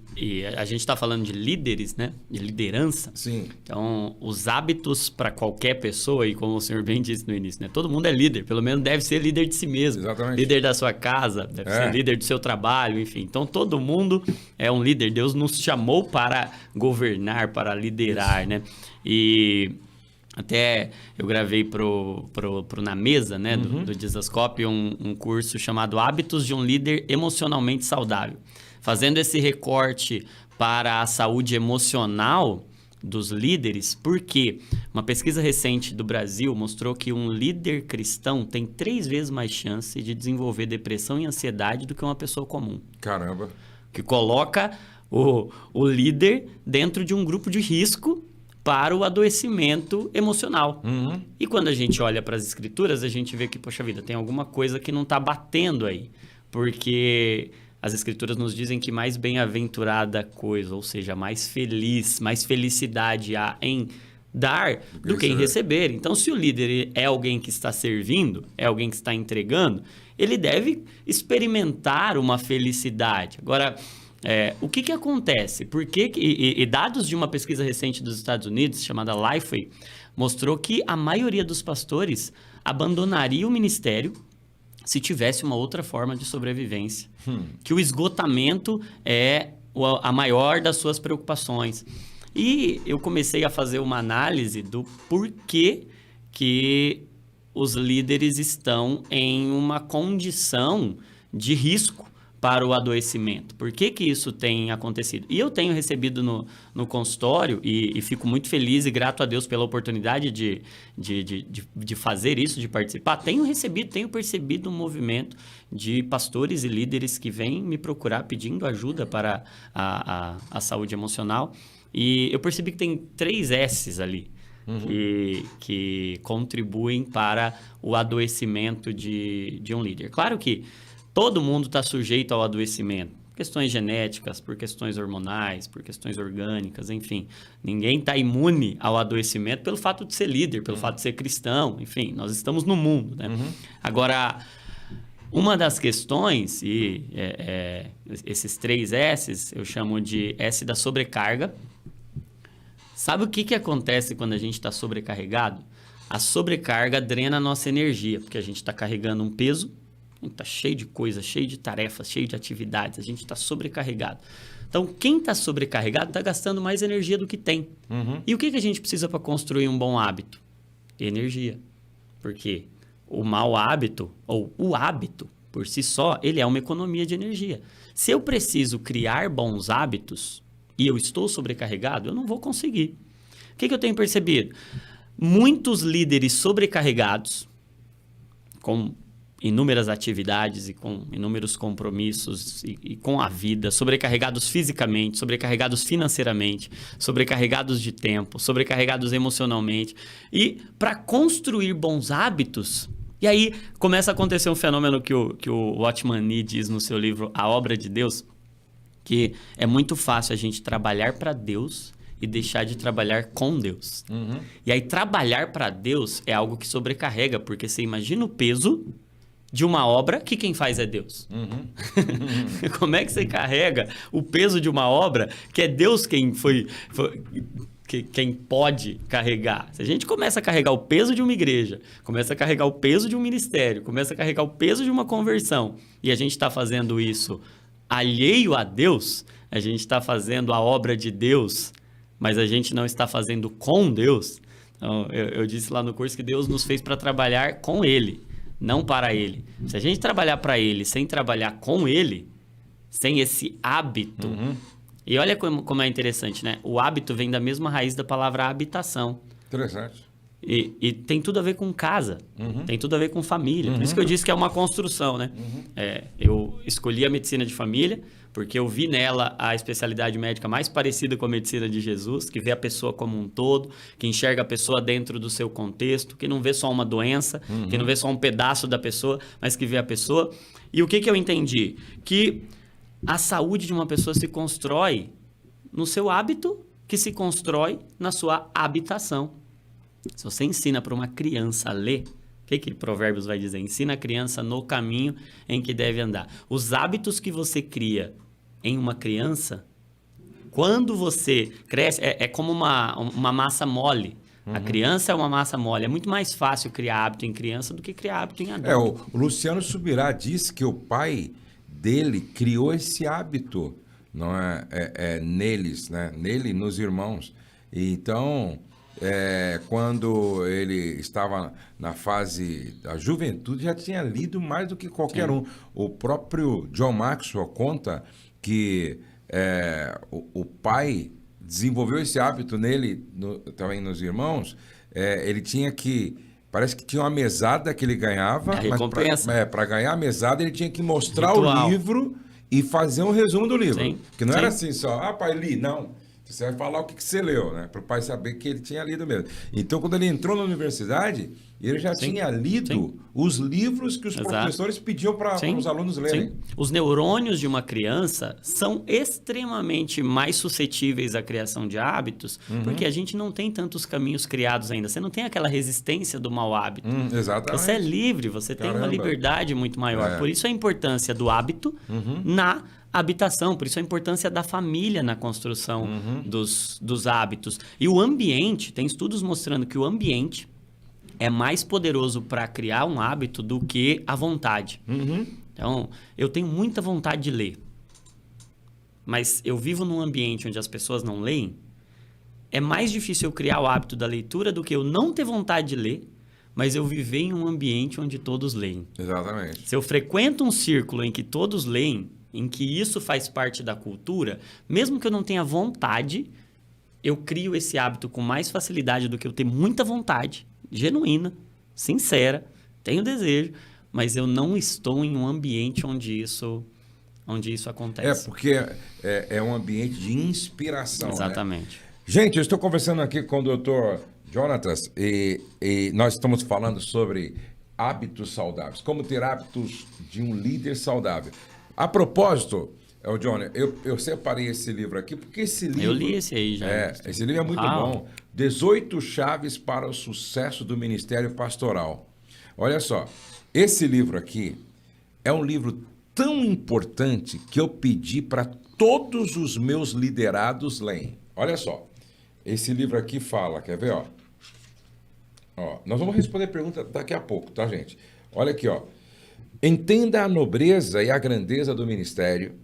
a gente está falando de líderes, né? De liderança. Sim. Então, os hábitos para qualquer pessoa, e como o senhor bem disse no início, né? Todo mundo é líder, pelo menos deve ser líder de si mesmo. Exatamente. Líder da sua casa, deve ser líder do seu trabalho, enfim. Então, todo mundo é um líder. Deus nos chamou para governar, para liderar, isso, né? E até eu gravei pro Na Mesa, né, do Dizascope, um curso chamado Hábitos de um Líder Emocionalmente Saudável. Fazendo esse recorte para a saúde emocional dos líderes, porque uma pesquisa recente do Brasil mostrou que um líder cristão tem 3 vezes mais chance de desenvolver depressão e ansiedade do que uma pessoa comum. Caramba! Que coloca o líder dentro de um grupo de risco para o adoecimento emocional. E quando a gente olha para as escrituras, a gente vê que, poxa vida, tem alguma coisa que não está batendo aí. Porque as escrituras nos dizem que mais bem-aventurada coisa, ou seja, mais feliz, mais felicidade há em dar do que em receber. Então, se o líder é alguém que está servindo, é alguém que está entregando, ele deve experimentar uma felicidade. Agora, o que acontece? E dados de uma pesquisa recente dos Estados Unidos, chamada Lifeway, mostrou que a maioria dos pastores abandonaria o ministério se tivesse uma outra forma de sobrevivência. Que o esgotamento é a maior das suas preocupações. E eu comecei a fazer uma análise do porquê que os líderes estão em uma condição de risco para o adoecimento. Por que isso tem acontecido? E eu tenho recebido no consultório, e fico muito feliz e grato a Deus pela oportunidade de fazer isso, de participar. Tenho percebido um movimento de pastores e líderes que vêm me procurar pedindo ajuda para a saúde emocional. E eu percebi que tem 3 S's ali. Que contribuem para o adoecimento de um líder. Claro que todo mundo está sujeito ao adoecimento. Por questões genéticas, por questões hormonais, por questões orgânicas, enfim. Ninguém está imune ao adoecimento pelo fato de ser líder, pelo fato de ser cristão. Enfim, nós estamos no mundo, né? Agora, uma das questões, e esses 3 S's, eu chamo de S da sobrecarga. Sabe o que acontece quando a gente está sobrecarregado? A sobrecarga drena a nossa energia, porque a gente está carregando um peso, a gente está cheio de coisas, cheio de tarefas, cheio de atividades, a gente está sobrecarregado. Então, quem está sobrecarregado está gastando mais energia do que tem. E o que a gente precisa para construir um bom hábito? Energia. Porque o mau hábito, ou o hábito por si só, ele é uma economia de energia. Se eu preciso criar bons hábitos e eu estou sobrecarregado, eu não vou conseguir. O que eu tenho percebido? Muitos líderes sobrecarregados, com inúmeras atividades e com inúmeros compromissos e com a vida, sobrecarregados fisicamente, sobrecarregados financeiramente, sobrecarregados de tempo, sobrecarregados emocionalmente. E para construir bons hábitos, e aí começa a acontecer um fenômeno que o Watchman Nee diz no seu livro A Obra de Deus, que é muito fácil a gente trabalhar para Deus e deixar de trabalhar com Deus. E aí trabalhar para Deus é algo que sobrecarrega, porque você imagina o peso de uma obra que quem faz é Deus. Como é que você carrega o peso de uma obra que é Deus quem pode carregar? Se a gente começa a carregar o peso de uma igreja, começa a carregar o peso de um ministério, começa a carregar o peso de uma conversão, e a gente está fazendo isso alheio a Deus, a gente está fazendo a obra de Deus, mas a gente não está fazendo com Deus. Então, eu disse lá no curso que Deus nos fez para trabalhar com Ele, não para Ele. Se a gente trabalhar para Ele sem trabalhar com Ele, sem esse hábito... E olha como é interessante, né? O hábito vem da mesma raiz da palavra habitação. Interessante. E tem tudo a ver com casa, tem tudo a ver com família. Por isso que eu disse que é uma construção, né? Eu escolhi a medicina de família porque eu vi nela a especialidade médica mais parecida com a medicina de Jesus, que vê a pessoa como um todo, que enxerga a pessoa dentro do seu contexto, que não vê só uma doença, que não vê só um pedaço da pessoa, mas que vê a pessoa. E o que eu entendi? Que a saúde de uma pessoa se constrói no seu hábito, que se constrói na sua habitação. Se você ensina para uma criança a ler, o que Provérbios vai dizer? Ensina a criança no caminho em que deve andar. Os hábitos que você cria em uma criança, quando você cresce, é como uma massa mole. A criança é uma massa mole. É muito mais fácil criar hábito em criança do que criar hábito em adulto. O Luciano Subirá disse que o pai dele criou esse hábito, não neles, né? Nele, nos irmãos. Então, quando ele estava na fase da juventude, já tinha lido mais do que qualquer um. O próprio John Maxwell conta que o pai desenvolveu esse hábito nele, também nos irmãos. Ele tinha que... Parece que tinha uma mesada que ele ganhava, mas para ganhar a mesada ele tinha que mostrar o livro e fazer um resumo do livro. Que não era assim só, pai, li. Não, você vai falar o que você leu, né? Para o pai saber que ele tinha lido mesmo. Então, quando ele entrou na universidade, ele já tinha lido os livros que os professores pediam para os alunos lerem. Os neurônios de uma criança são extremamente mais suscetíveis à criação de hábitos, porque a gente não tem tantos caminhos criados ainda. Você não tem aquela resistência do mau hábito. Exatamente. Você é livre, você tem uma liberdade muito maior. Por isso a importância do hábito na habitação, por isso a importância da família na construção dos hábitos. E o ambiente, tem estudos mostrando que o ambiente é mais poderoso para criar um hábito do que a vontade. Então, eu tenho muita vontade de ler, mas eu vivo num ambiente onde as pessoas não leem, é mais difícil eu criar o hábito da leitura do que eu não ter vontade de ler, mas eu viver em um ambiente onde todos leem. Exatamente. Se eu frequento um círculo em que todos leem, em que isso faz parte da cultura, mesmo que eu não tenha vontade, eu crio esse hábito com mais facilidade do que eu ter muita vontade, genuína, sincera, tenho desejo, mas eu não estou em um ambiente onde isso acontece. Porque é um ambiente de inspiração. Exatamente. Né? Gente, eu estou conversando aqui com o Dr. Jonatas e nós estamos falando sobre hábitos saudáveis, como ter hábitos de um líder saudável. A propósito, Johnny, eu separei esse livro aqui, porque esse livro... Eu li esse aí já. Esse livro é muito bom. 18 chaves para o sucesso do ministério pastoral. Olha só, esse livro aqui é um livro tão importante que eu pedi para todos os meus liderados lerem. Olha só, esse livro aqui fala, quer ver, ó? Ó, nós vamos responder a pergunta daqui a pouco, tá, gente? Olha aqui, ó. Entenda a nobreza e a grandeza do ministério.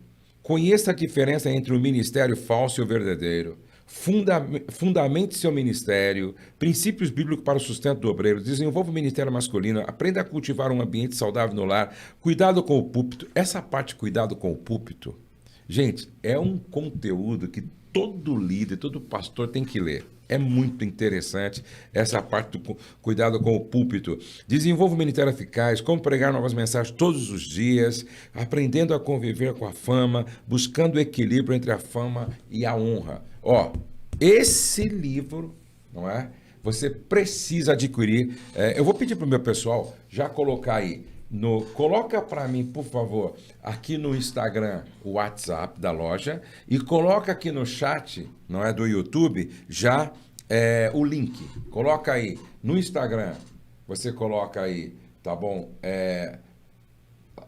Conheça a diferença entre o ministério falso e o verdadeiro. Fundamente seu ministério. Princípios bíblicos para o sustento do obreiro. Desenvolva o ministério masculino. Aprenda a cultivar um ambiente saudável no lar. Cuidado com o púlpito. Essa parte, cuidado com o púlpito, gente, é um conteúdo que todo líder, todo pastor tem que ler. É muito interessante essa parte do cuidado com o púlpito. Desenvolva o ministério eficaz, como pregar novas mensagens todos os dias, aprendendo a conviver com a fama, buscando o equilíbrio entre a fama e a honra. Ó, esse livro, não é? Você precisa adquirir. Eu vou pedir para o meu pessoal já colocar aí. Coloca para mim, por favor, aqui no Instagram o WhatsApp da loja e coloca aqui no chat, não é, do YouTube, já o link. Coloca aí no Instagram, você coloca aí, tá bom?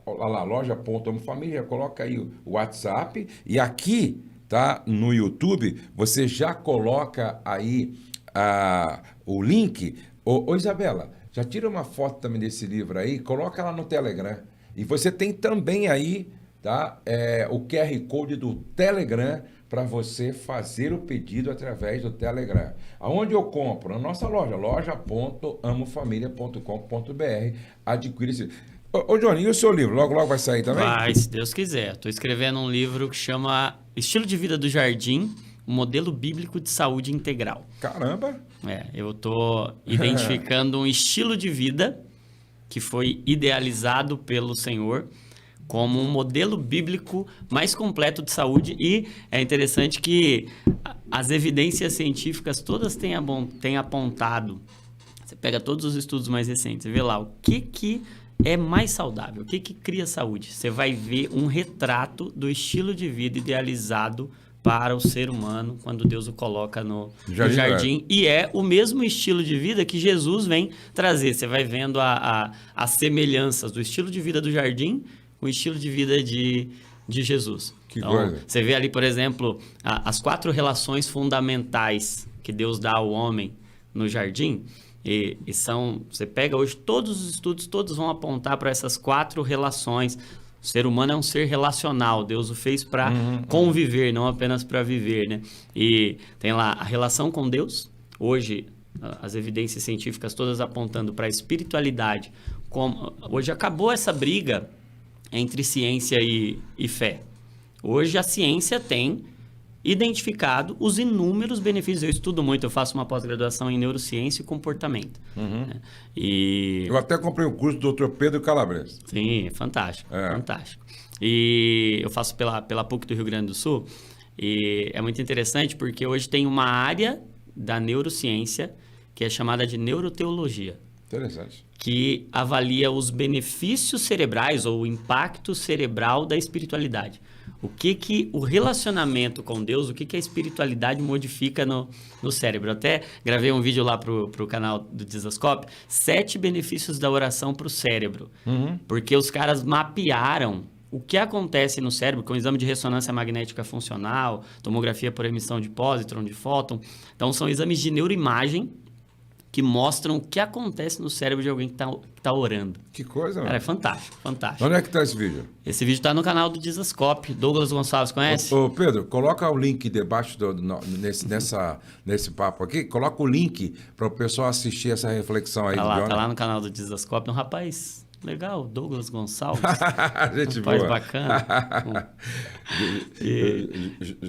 Olha lá, loja.homofamilia, coloca aí o WhatsApp e aqui, tá, no YouTube, você já coloca aí o link. Ô Isabela, já tira uma foto também desse livro aí, coloca lá no Telegram. E você tem também aí, tá, o QR Code do Telegram para você fazer o pedido através do Telegram. Aonde eu compro? Na nossa loja, loja.amofamilia.com.br. Adquire esse. Ô Johnny, e o seu livro? Logo, logo vai sair também? Vai, se Deus quiser. Estou escrevendo um livro que chama Estilo de Vida do Jardim, um modelo bíblico de saúde integral. Caramba! Eu estou identificando um estilo de vida que foi idealizado pelo Senhor como um modelo bíblico mais completo de saúde, e é interessante que as evidências científicas todas têm apontado, você pega todos os estudos mais recentes, você vê lá o que é mais saudável, o que cria saúde. Você vai ver um retrato do estilo de vida idealizado para o ser humano quando Deus o coloca no jardim. E é o mesmo estilo de vida que Jesus vem trazer. Você vai vendo as semelhanças do estilo de vida do jardim com o estilo de vida de Jesus. Então, você vê ali, por exemplo, as 4 relações fundamentais que Deus dá ao homem no jardim. E são, você pega hoje, todos os estudos, todos vão apontar para essas 4 relações. O ser humano é um ser relacional. Deus o fez para conviver, não apenas para viver, né? E tem lá a relação com Deus. Hoje, as evidências científicas todas apontando para a espiritualidade. Hoje acabou essa briga entre ciência e fé. Hoje a ciência tem identificado os inúmeros benefícios. Eu estudo muito, eu faço uma pós-graduação em neurociência e comportamento. Né? Eu até comprei o curso do Dr. Pedro Calabrese. Sim, fantástico, fantástico. E eu faço pela PUC do Rio Grande do Sul, e é muito interessante porque hoje tem uma área da neurociência que é chamada de neuroteologia. Interessante. Que avalia os benefícios cerebrais ou o impacto cerebral da espiritualidade. O que o relacionamento com Deus, o que a espiritualidade modifica no cérebro. Eu até gravei um vídeo lá pro canal do Dizascope, 7 benefícios da oração para o cérebro. Porque os caras mapearam o que acontece no cérebro com o exame de ressonância magnética funcional, tomografia por emissão de pósitron, de fóton. Então, são exames de neuroimagem que mostram o que acontece no cérebro de alguém que tá orando. Que coisa, mano. Cara, é fantástico, fantástico. Onde é que tá esse vídeo? Esse vídeo tá no canal do Dizascope. Douglas Gonçalves, conhece? Ô Pedro, coloca o link debaixo nesse papo aqui. Coloca o link para o pessoal assistir essa reflexão aí. Tá lá no canal do Dizascope. Um rapaz legal, Douglas Gonçalves. Gente rapaz boa. Bacana.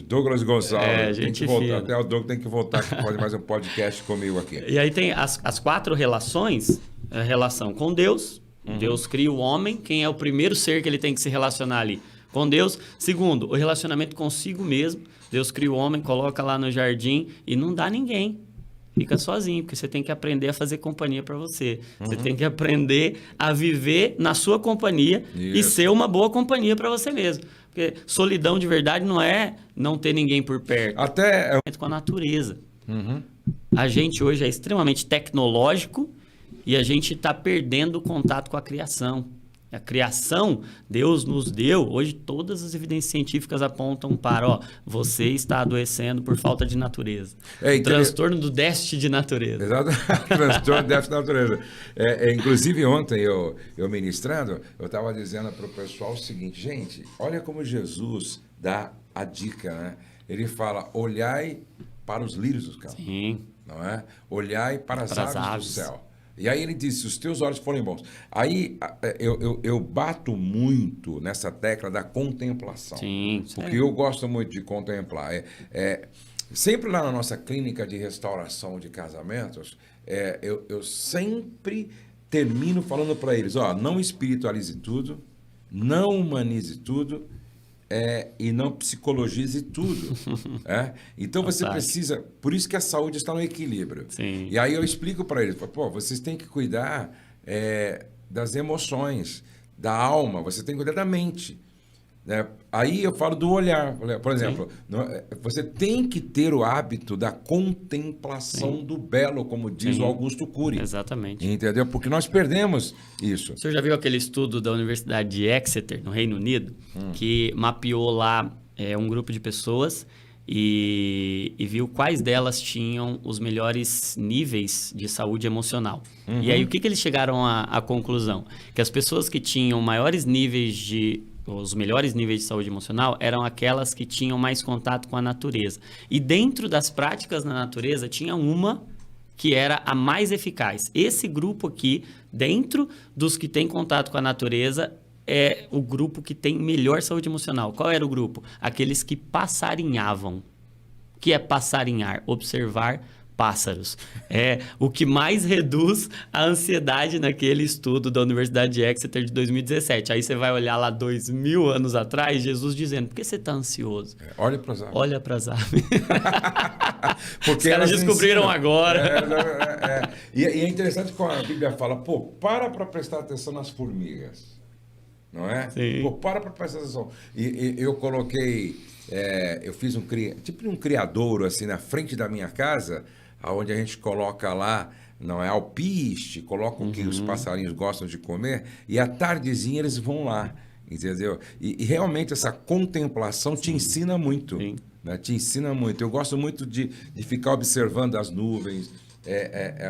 Douglas Gonçalves. Gente tem que voltar. fina. Até o Douglas tem que voltar que pode mais um podcast comigo aqui. E aí tem as 4 relações. A relação com Deus. Deus cria o homem. Quem é o primeiro ser que ele tem que se relacionar ali? Com Deus. Segundo, o relacionamento consigo mesmo. Deus cria o homem, coloca lá no jardim e não dá ninguém. Fica sozinho, porque você tem que aprender a fazer companhia para você. Você tem que aprender a viver na sua companhia e ser uma boa companhia para você mesmo. Porque solidão de verdade não é não ter ninguém por perto. Até com a natureza. A gente hoje é extremamente tecnológico e a gente está perdendo o contato com a criação. A criação, Deus nos deu. Hoje, todas as evidências científicas apontam para, você está adoecendo por falta de natureza. Transtorno do déficit de natureza. Exato, transtorno do déficit de natureza. Inclusive, ontem, eu ministrando, eu estava dizendo para o pessoal o seguinte, gente, olha como Jesus dá a dica, né? Ele fala, olhai para os lírios dos campos. Sim. Não é? Olhai para as aves do céu. E aí ele diz, se os teus olhos forem bons. Aí eu bato muito nessa tecla da contemplação. Sim. Porque eu gosto muito de contemplar. Sempre lá na nossa clínica de restauração de casamentos, eu sempre termino falando para eles, não espiritualize tudo, não humanize tudo, e não psicologize tudo. Então você precisa... Por isso que a saúde está no equilíbrio. Sim. E aí eu explico para eles, vocês têm que cuidar das emoções, da alma, você tem que cuidar da mente. Aí eu falo do olhar. Por exemplo, você tem que ter o hábito da contemplação do belo, como diz o Augusto Cury. Exatamente. Entendeu? Porque nós perdemos isso. O senhor já viu aquele estudo da Universidade de Exeter, no Reino Unido, que mapeou lá um grupo de pessoas e viu quais delas tinham os melhores níveis de saúde emocional. E aí, o que eles chegaram à conclusão? Que as pessoas que tinham maiores níveis os melhores níveis de saúde emocional eram aquelas que tinham mais contato com a natureza. E dentro das práticas na natureza, tinha uma que era a mais eficaz. Esse grupo aqui, dentro dos que têm contato com a natureza, é o grupo que tem melhor saúde emocional. Qual era o grupo? Aqueles que passarinhavam. O que é passarinhar? Observar pássaros. É o que mais reduz a ansiedade naquele estudo da Universidade de Exeter de 2017. Aí você vai olhar lá 2000 anos atrás, Jesus dizendo, por que você está ansioso? Olha para as aves. Olha para as aves. Porque os caras descobriram agora. E é interessante quando a Bíblia fala, para prestar atenção nas formigas. Não é? Sim. Para prestar atenção. E eu coloquei, eu fiz um criadouro assim na frente da minha casa, onde a gente coloca lá, não é alpiste, coloca o que os passarinhos gostam de comer, e à tardezinha eles vão lá, entendeu? E realmente essa contemplação te ensina muito. Né? Te ensina muito. Eu gosto muito de ficar observando as nuvens,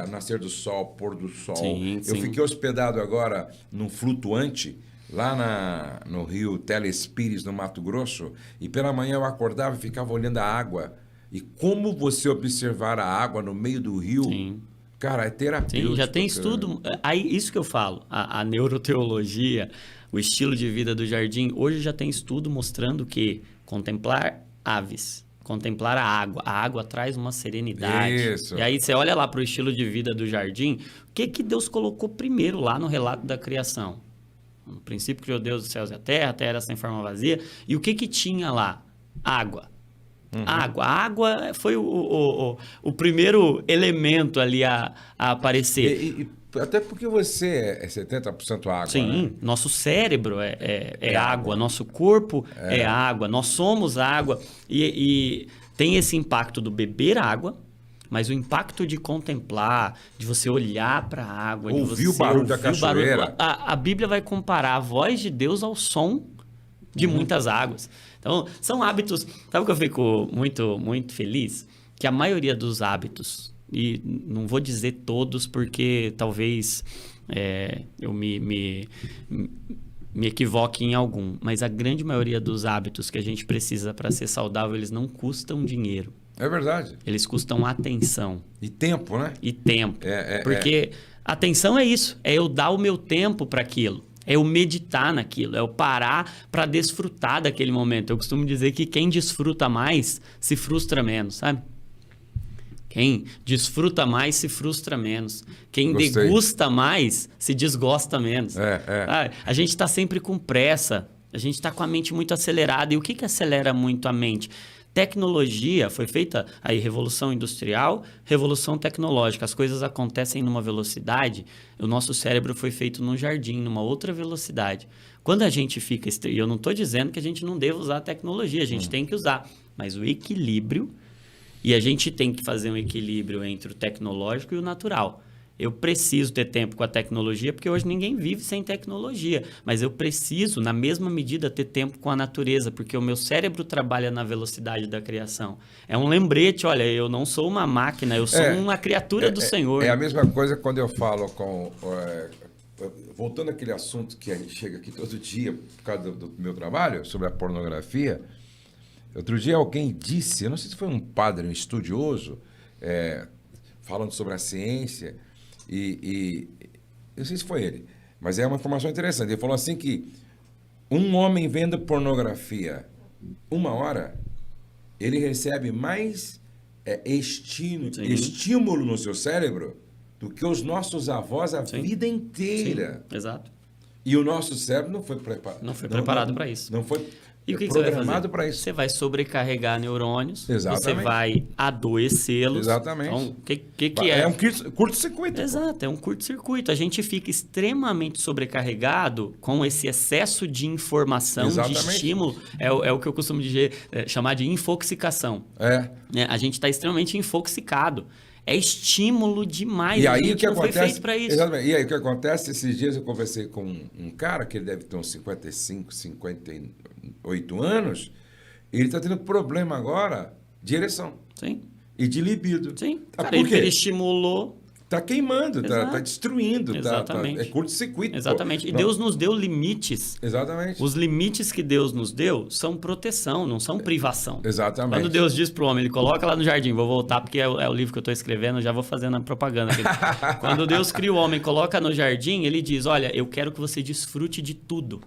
nascer do sol, pôr do sol. Eu fiquei hospedado agora num flutuante, lá no rio Telespires, no Mato Grosso, e pela manhã eu acordava e ficava olhando a água. E como você observar a água no meio do rio, cara, é terapêutico. Sim, já tem estudo. Aí, isso que eu falo, a neuroteologia, o estilo de vida do jardim, hoje já tem estudo mostrando que contemplar aves, contemplar a água traz uma serenidade. Isso. E aí você olha lá para o estilo de vida do jardim, o que Deus colocou primeiro lá no relato da criação? No princípio criou Deus os céus e a terra era sem forma vazia. E o que tinha lá? Água. A água foi o primeiro elemento ali a aparecer. Até porque você é 70% água. Sim, né? Nosso cérebro é água, nosso corpo é água, nós somos água. E tem esse impacto do beber água, mas o impacto de contemplar, de você olhar para a água, ouvir o barulho da cachoeira. A Bíblia vai comparar a voz de Deus ao som de muitas águas. Então, são hábitos... Sabe o que eu fico muito, muito feliz? Que a maioria dos hábitos, e não vou dizer todos porque talvez eu me equivoque em algum, mas a grande maioria dos hábitos que a gente precisa para ser saudável, eles não custam dinheiro. É verdade. Eles custam atenção. E tempo, né? E tempo. Porque atenção é isso, é eu dar o meu tempo para aquilo. É eu meditar naquilo, é eu parar para desfrutar daquele momento. Eu costumo dizer que quem desfruta mais se frustra menos, sabe? Quem desfruta mais se frustra menos. Quem degusta mais se desgosta menos. A gente está sempre com pressa, a gente está com a mente muito acelerada. E o que acelera muito a mente? Tecnologia, foi feita aí revolução industrial, revolução tecnológica. As coisas acontecem numa velocidade, o nosso cérebro foi feito num jardim, numa outra velocidade. Quando a gente fica... E eu não estou dizendo que a gente não deva usar a tecnologia, a gente tem que usar. Mas o equilíbrio... E a gente tem que fazer um equilíbrio entre o tecnológico e o natural. Eu preciso ter tempo com a tecnologia, porque hoje ninguém vive sem tecnologia. Mas eu preciso, na mesma medida, ter tempo com a natureza, porque o meu cérebro trabalha na velocidade da criação. É um lembrete, olha, eu não sou uma máquina, eu sou uma criatura do Senhor. É a mesma coisa quando eu falo com... voltando àquele assunto que a gente chega aqui todo dia, por causa do meu trabalho, sobre a pornografia. Outro dia alguém disse, eu não sei se foi um padre, um estudioso, falando sobre a ciência... E eu não sei se foi ele, mas é uma informação interessante. Ele falou assim que um homem vendo pornografia 1 hora, ele recebe mais estímulo no seu cérebro do que os nossos avós a vida inteira. Sim, exato. E o nosso cérebro não foi preparado. Não foi preparado para isso. Não foi E o que programado para isso. Você vai sobrecarregar neurônios, Exatamente. Você vai adoecê-los. Exatamente. Então, o que é? É um curto-circuito. Exato, é um curto-circuito. A gente fica extremamente sobrecarregado com esse excesso de informação, Exatamente. de estímulo. É o que eu costumo chamar de infoxicação. A gente está extremamente infoxicado. É estímulo demais. E aí o que não acontece? Foi feito para isso. Exatamente. E aí o que acontece? Esses dias eu conversei com um cara que ele deve ter uns 55, 58 anos. E ele está tendo problema agora de ereção. Sim. E de libido. Sim. Por Cara, quê? ele estimulou. Tá queimando, tá destruindo. Exatamente. É curto-circuito. Exatamente. E Não. Deus nos deu limites. Exatamente. Os limites que Deus nos deu são proteção, não são privação. Exatamente. Quando Deus diz para o homem, ele coloca lá no jardim, vou voltar porque é o livro que eu estou escrevendo, já vou fazendo a propaganda aqui. Quando Deus cria o homem, coloca no jardim, ele diz, olha, eu quero que você desfrute de tudo.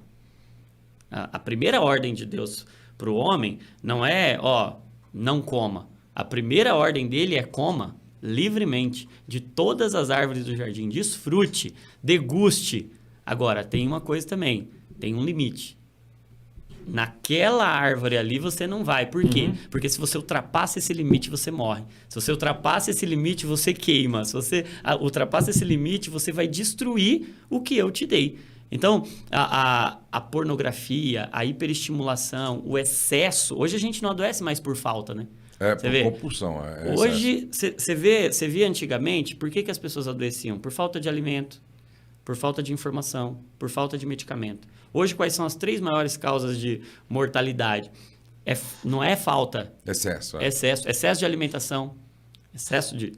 A primeira ordem de Deus para o homem não é, não coma. A primeira ordem dele é coma livremente de todas as árvores do jardim. Desfrute, deguste. Agora, tem uma coisa também, tem um limite. Naquela árvore ali você não vai. Por quê? Porque se você ultrapassa esse limite, você morre. Se você ultrapassa esse limite, você queima. Se você ultrapassa esse limite, você vai destruir o que eu te dei. Então, a pornografia, a hiperestimulação, o excesso... Hoje a gente não adoece mais por falta, né? Por compulsão. Hoje, você via antigamente, por que as pessoas adoeciam? Por falta de alimento, por falta de informação, por falta de medicamento. Hoje, quais são as 3 maiores causas de mortalidade? Não é falta. Excesso. Excesso de alimentação, excesso de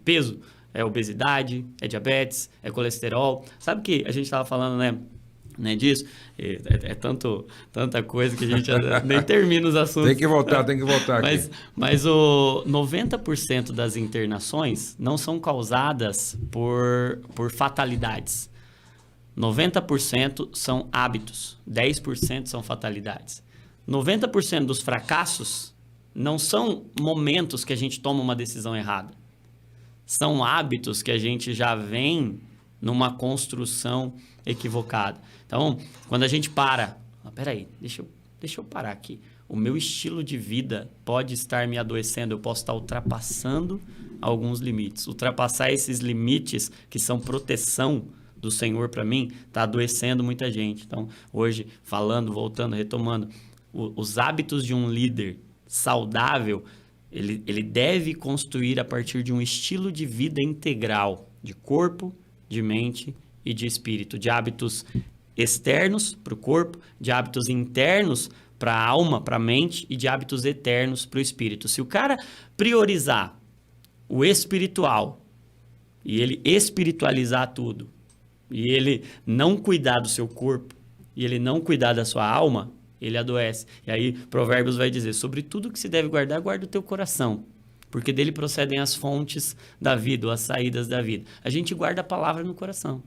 peso, é obesidade, é diabetes, é colesterol. Sabe que a gente estava falando, né, disso? Tanta coisa que a gente nem termina os assuntos. Tem que voltar aqui. Mas o 90% das internações não são causadas por fatalidades. 90% são hábitos, 10% são fatalidades. 90% dos fracassos não são momentos que a gente toma uma decisão errada. São hábitos que a gente já vem numa construção equivocada. Então, quando a gente peraí, deixa eu parar aqui. O meu estilo de vida pode estar me adoecendo, eu posso estar ultrapassando alguns limites. Ultrapassar esses limites que são proteção do Senhor para mim, está adoecendo muita gente. Então, hoje, voltando, retomando, os hábitos de um líder saudável, ele deve construir a partir de um estilo de vida integral, de corpo, de mente e de espírito, de hábitos externos para o corpo, de hábitos internos para a alma, para a mente e de hábitos eternos para o espírito. Se o cara priorizar o espiritual e ele espiritualizar tudo, e ele não cuidar do seu corpo, e ele não cuidar da sua alma, ele adoece. E aí Provérbios vai dizer, sobre tudo que se deve guardar, guarda o teu coração, porque dele procedem as fontes da vida, ou as saídas da vida. A gente guarda a palavra no coração.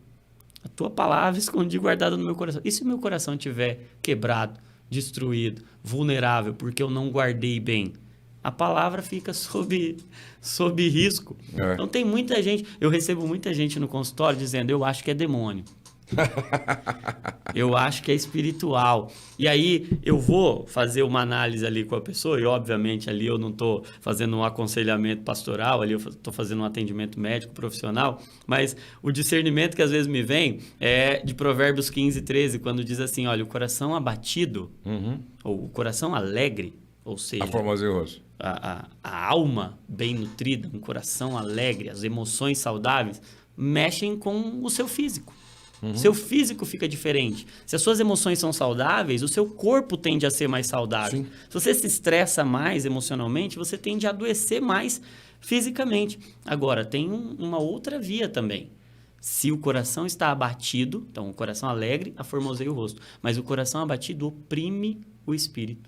A tua palavra escondi guardada no meu coração. E se o meu coração estiver quebrado, destruído, vulnerável, porque eu não guardei bem? A palavra fica sob risco. Então tem muita gente, eu recebo muita gente no consultório dizendo, eu acho que é demônio. Eu acho que é espiritual. E aí eu vou fazer uma análise ali com a pessoa, e obviamente ali eu não estou fazendo um aconselhamento pastoral, ali eu estou fazendo um atendimento médico profissional, mas o discernimento que às vezes me vem é de Provérbios 15, 13, quando diz assim, olha, o coração abatido, ou o coração alegre, Ou seja, A formoseia o rosto. A alma bem nutrida, um coração alegre, as emoções saudáveis, mexem com o seu físico. Seu físico fica diferente. Se as suas emoções são saudáveis, o seu corpo tende a ser mais saudável. Sim. Se você se estressa mais emocionalmente, você tende a adoecer mais fisicamente. Agora, tem uma outra via também. Se o coração está abatido, então o coração alegre, aformoseia o rosto. Mas o coração abatido oprime o espírito.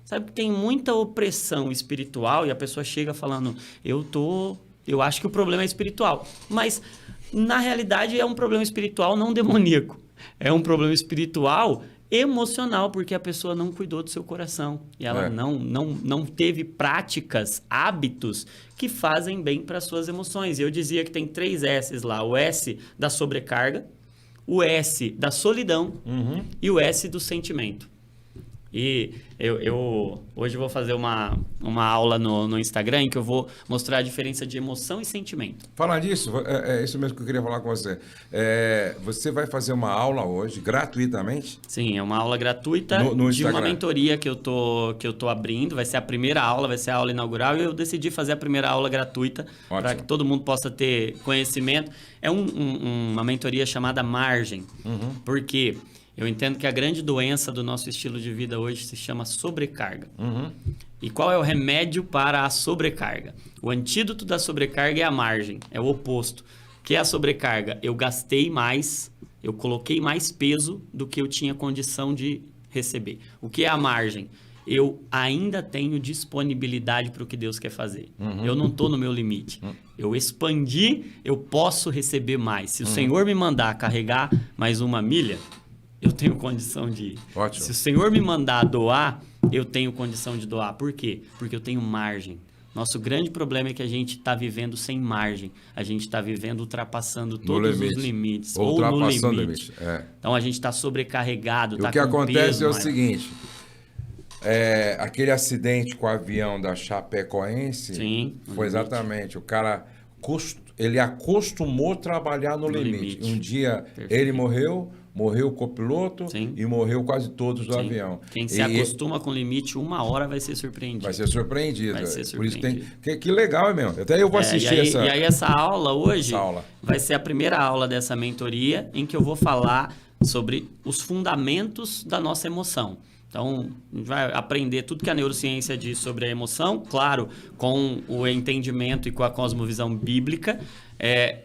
Sabe que tem muita opressão espiritual e a pessoa chega falando, eu acho que o problema é espiritual. Mas, na realidade, é um problema espiritual não demoníaco. É um problema espiritual emocional, porque a pessoa não cuidou do seu coração. E ela não teve práticas, hábitos que fazem bem para as suas emoções. E eu dizia que tem 3 S's lá. O S da sobrecarga, o S da solidão e o S do sentimento. E eu hoje vou fazer uma aula no Instagram em que eu vou mostrar a diferença de emoção e sentimento. Falar disso, é isso mesmo que eu queria falar com você. Você vai fazer uma aula hoje, gratuitamente? Sim, é uma aula gratuita no de uma mentoria que eu tô abrindo. Vai ser a primeira aula, vai ser a aula inaugural. E eu decidi fazer a primeira aula gratuita para que todo mundo possa ter conhecimento. É uma mentoria chamada Margem. Porque eu entendo que a grande doença do nosso estilo de vida hoje se chama sobrecarga. E qual é o remédio para a sobrecarga? O antídoto da sobrecarga é a margem, é o oposto. O que é a sobrecarga? Eu gastei mais, eu coloquei mais peso do que eu tinha condição de receber. O que é a margem? Eu ainda tenho disponibilidade para o que Deus quer fazer. Eu não estou no meu limite. Eu expandi, eu posso receber mais. Se o Senhor me mandar carregar mais 1 milha, eu tenho condição de ir. Ótimo. Se o Senhor me mandar doar, eu tenho condição de doar. Por quê? Porque eu tenho margem. Nosso grande problema é que a gente está vivendo sem margem. A gente está vivendo ultrapassando todos os limites. Ou no limite. Então, a gente está sobrecarregado. O que acontece é o seguinte. Aquele acidente com o avião da Chapecoense. Sim, foi exatamente. O cara ele acostumou a trabalhar no limite. Um dia ele morreu o copiloto e morreu quase todos do avião. Quem se acostuma com o limite, 1 hora vai ser surpreendido. Vai ser surpreendido. Por isso que legal, é mesmo. Até eu vou assistir essa... E aí essa aula hoje vai ser a primeira aula dessa mentoria em que eu vou falar sobre os fundamentos da nossa emoção. Então, a gente vai aprender tudo que a neurociência diz sobre a emoção, claro, com o entendimento e com a cosmovisão bíblica.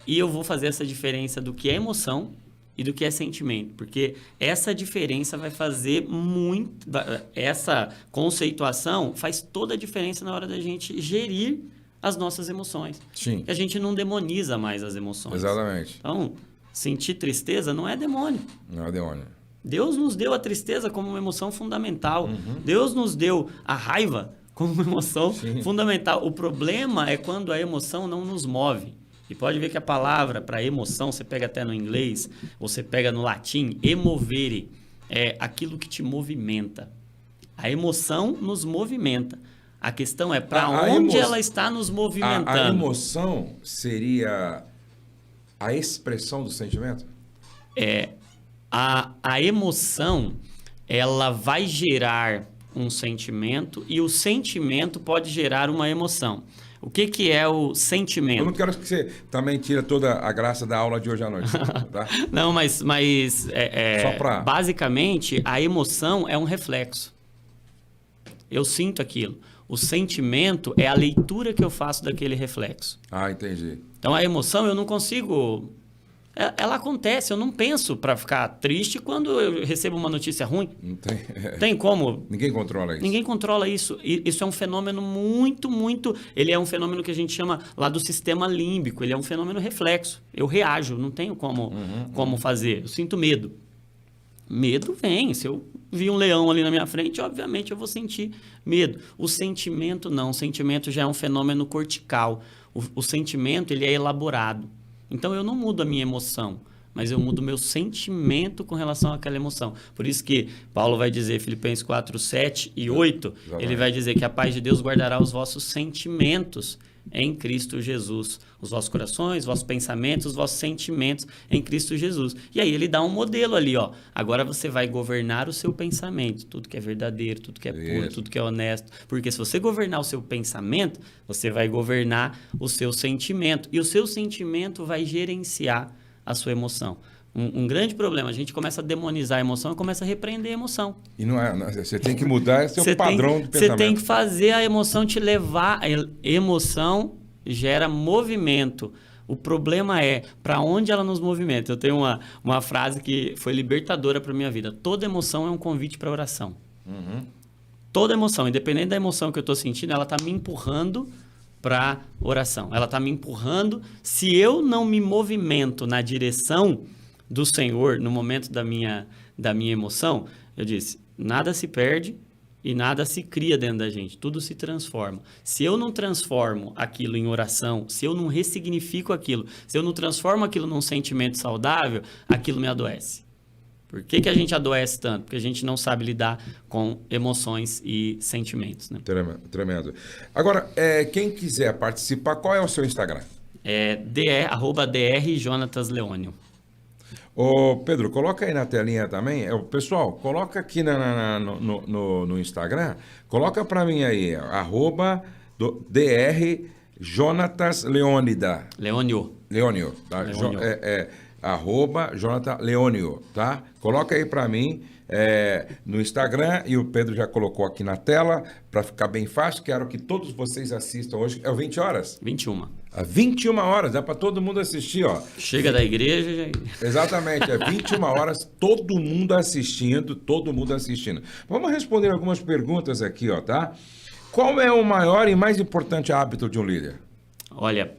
E eu vou fazer essa diferença do que é emoção e do que é sentimento, porque essa diferença vai fazer muito... Essa conceituação faz toda a diferença na hora da gente gerir as nossas emoções. Sim. Que a gente não demoniza mais as emoções. Exatamente. Então, sentir tristeza não é demônio. Não é demônio. Deus nos deu a tristeza como uma emoção fundamental. Deus nos deu a raiva como uma emoção fundamental. O problema é quando a emoção não nos move. E pode ver que a palavra para emoção, você pega até no inglês, ou você pega no latim, emovere, é aquilo que te movimenta. A emoção nos movimenta. A questão é para onde ela está nos movimentando. A emoção seria a expressão do sentimento? A emoção, ela vai gerar um sentimento e o sentimento pode gerar uma emoção. O que é o sentimento? Eu não quero que você também tire toda a graça da aula de hoje à noite. Tá? Não, mas Só pra... basicamente, a emoção é um reflexo. Eu sinto aquilo. O sentimento é a leitura que eu faço daquele reflexo. Ah, entendi. Então, a emoção eu não consigo... Ela acontece, eu não penso para ficar triste quando eu recebo uma notícia ruim. Não tem. Tem como? Ninguém controla isso. Ninguém controla isso. Isso é um fenômeno muito... Ele é um fenômeno que a gente chama lá do sistema límbico. Ele é um fenômeno reflexo. Eu reajo, não tenho como fazer. Eu sinto medo. Medo vem. Se eu vi um leão ali na minha frente, obviamente eu vou sentir medo. O sentimento não. O sentimento já é um fenômeno cortical. O sentimento ele é elaborado. Então, eu não mudo a minha emoção, mas eu mudo o meu sentimento com relação àquela emoção. Por isso que Paulo vai dizer, Filipenses 4, 7 e 8, ele vai dizer que a paz de Deus guardará os vossos sentimentos em Cristo Jesus. Os vossos corações, os vossos pensamentos, os vossos sentimentos em Cristo Jesus. E aí ele dá um modelo ali, ó. Agora você vai governar o seu pensamento. Tudo que é verdadeiro, tudo que é puro, tudo que é honesto. Porque se você governar o seu pensamento, você vai governar o seu sentimento. E o seu sentimento vai gerenciar a sua emoção. Um grande problema, a gente começa a demonizar a emoção e começa a repreender a emoção. E não é, você tem que mudar esse seu padrão de pensamento. Você tem que fazer a emoção te levar. A emoção gera movimento. O problema é para onde ela nos movimenta. Eu tenho uma frase que foi libertadora para minha vida. Toda emoção é um convite para oração. Toda emoção, independente da emoção que eu estou sentindo, ela está me empurrando para oração. Ela está me empurrando. Se eu não me movimento na direção do Senhor no momento da minha emoção, eu disse, nada se perde e nada se cria dentro da gente, tudo se transforma. Se eu não transformo aquilo em oração, se eu não ressignifico aquilo, se eu não transformo aquilo num sentimento saudável, aquilo me adoece. Por que a gente adoece tanto? Porque a gente não sabe lidar com emoções e sentimentos. Né? Tremendo. Agora, quem quiser participar, qual é o seu Instagram? @Dr. Jonatas Leônio. Ô, Pedro, coloca aí na telinha também. Pessoal, coloca aqui no Instagram, coloca para mim aí, @Dr. Jonatas Leônida. Leônio, tá? Leônio. @Jonathan Leônio, tá? Coloca aí para mim no Instagram, e o Pedro já colocou aqui na tela, para ficar bem fácil. Quero que todos vocês assistam hoje. É o 20 horas? 21. Às 21 horas, dá para todo mundo assistir, ó. Chega da igreja. Exatamente, é 21 horas, todo mundo assistindo. Vamos responder algumas perguntas aqui, ó, tá? Qual é o maior e mais importante hábito de um líder? Olha,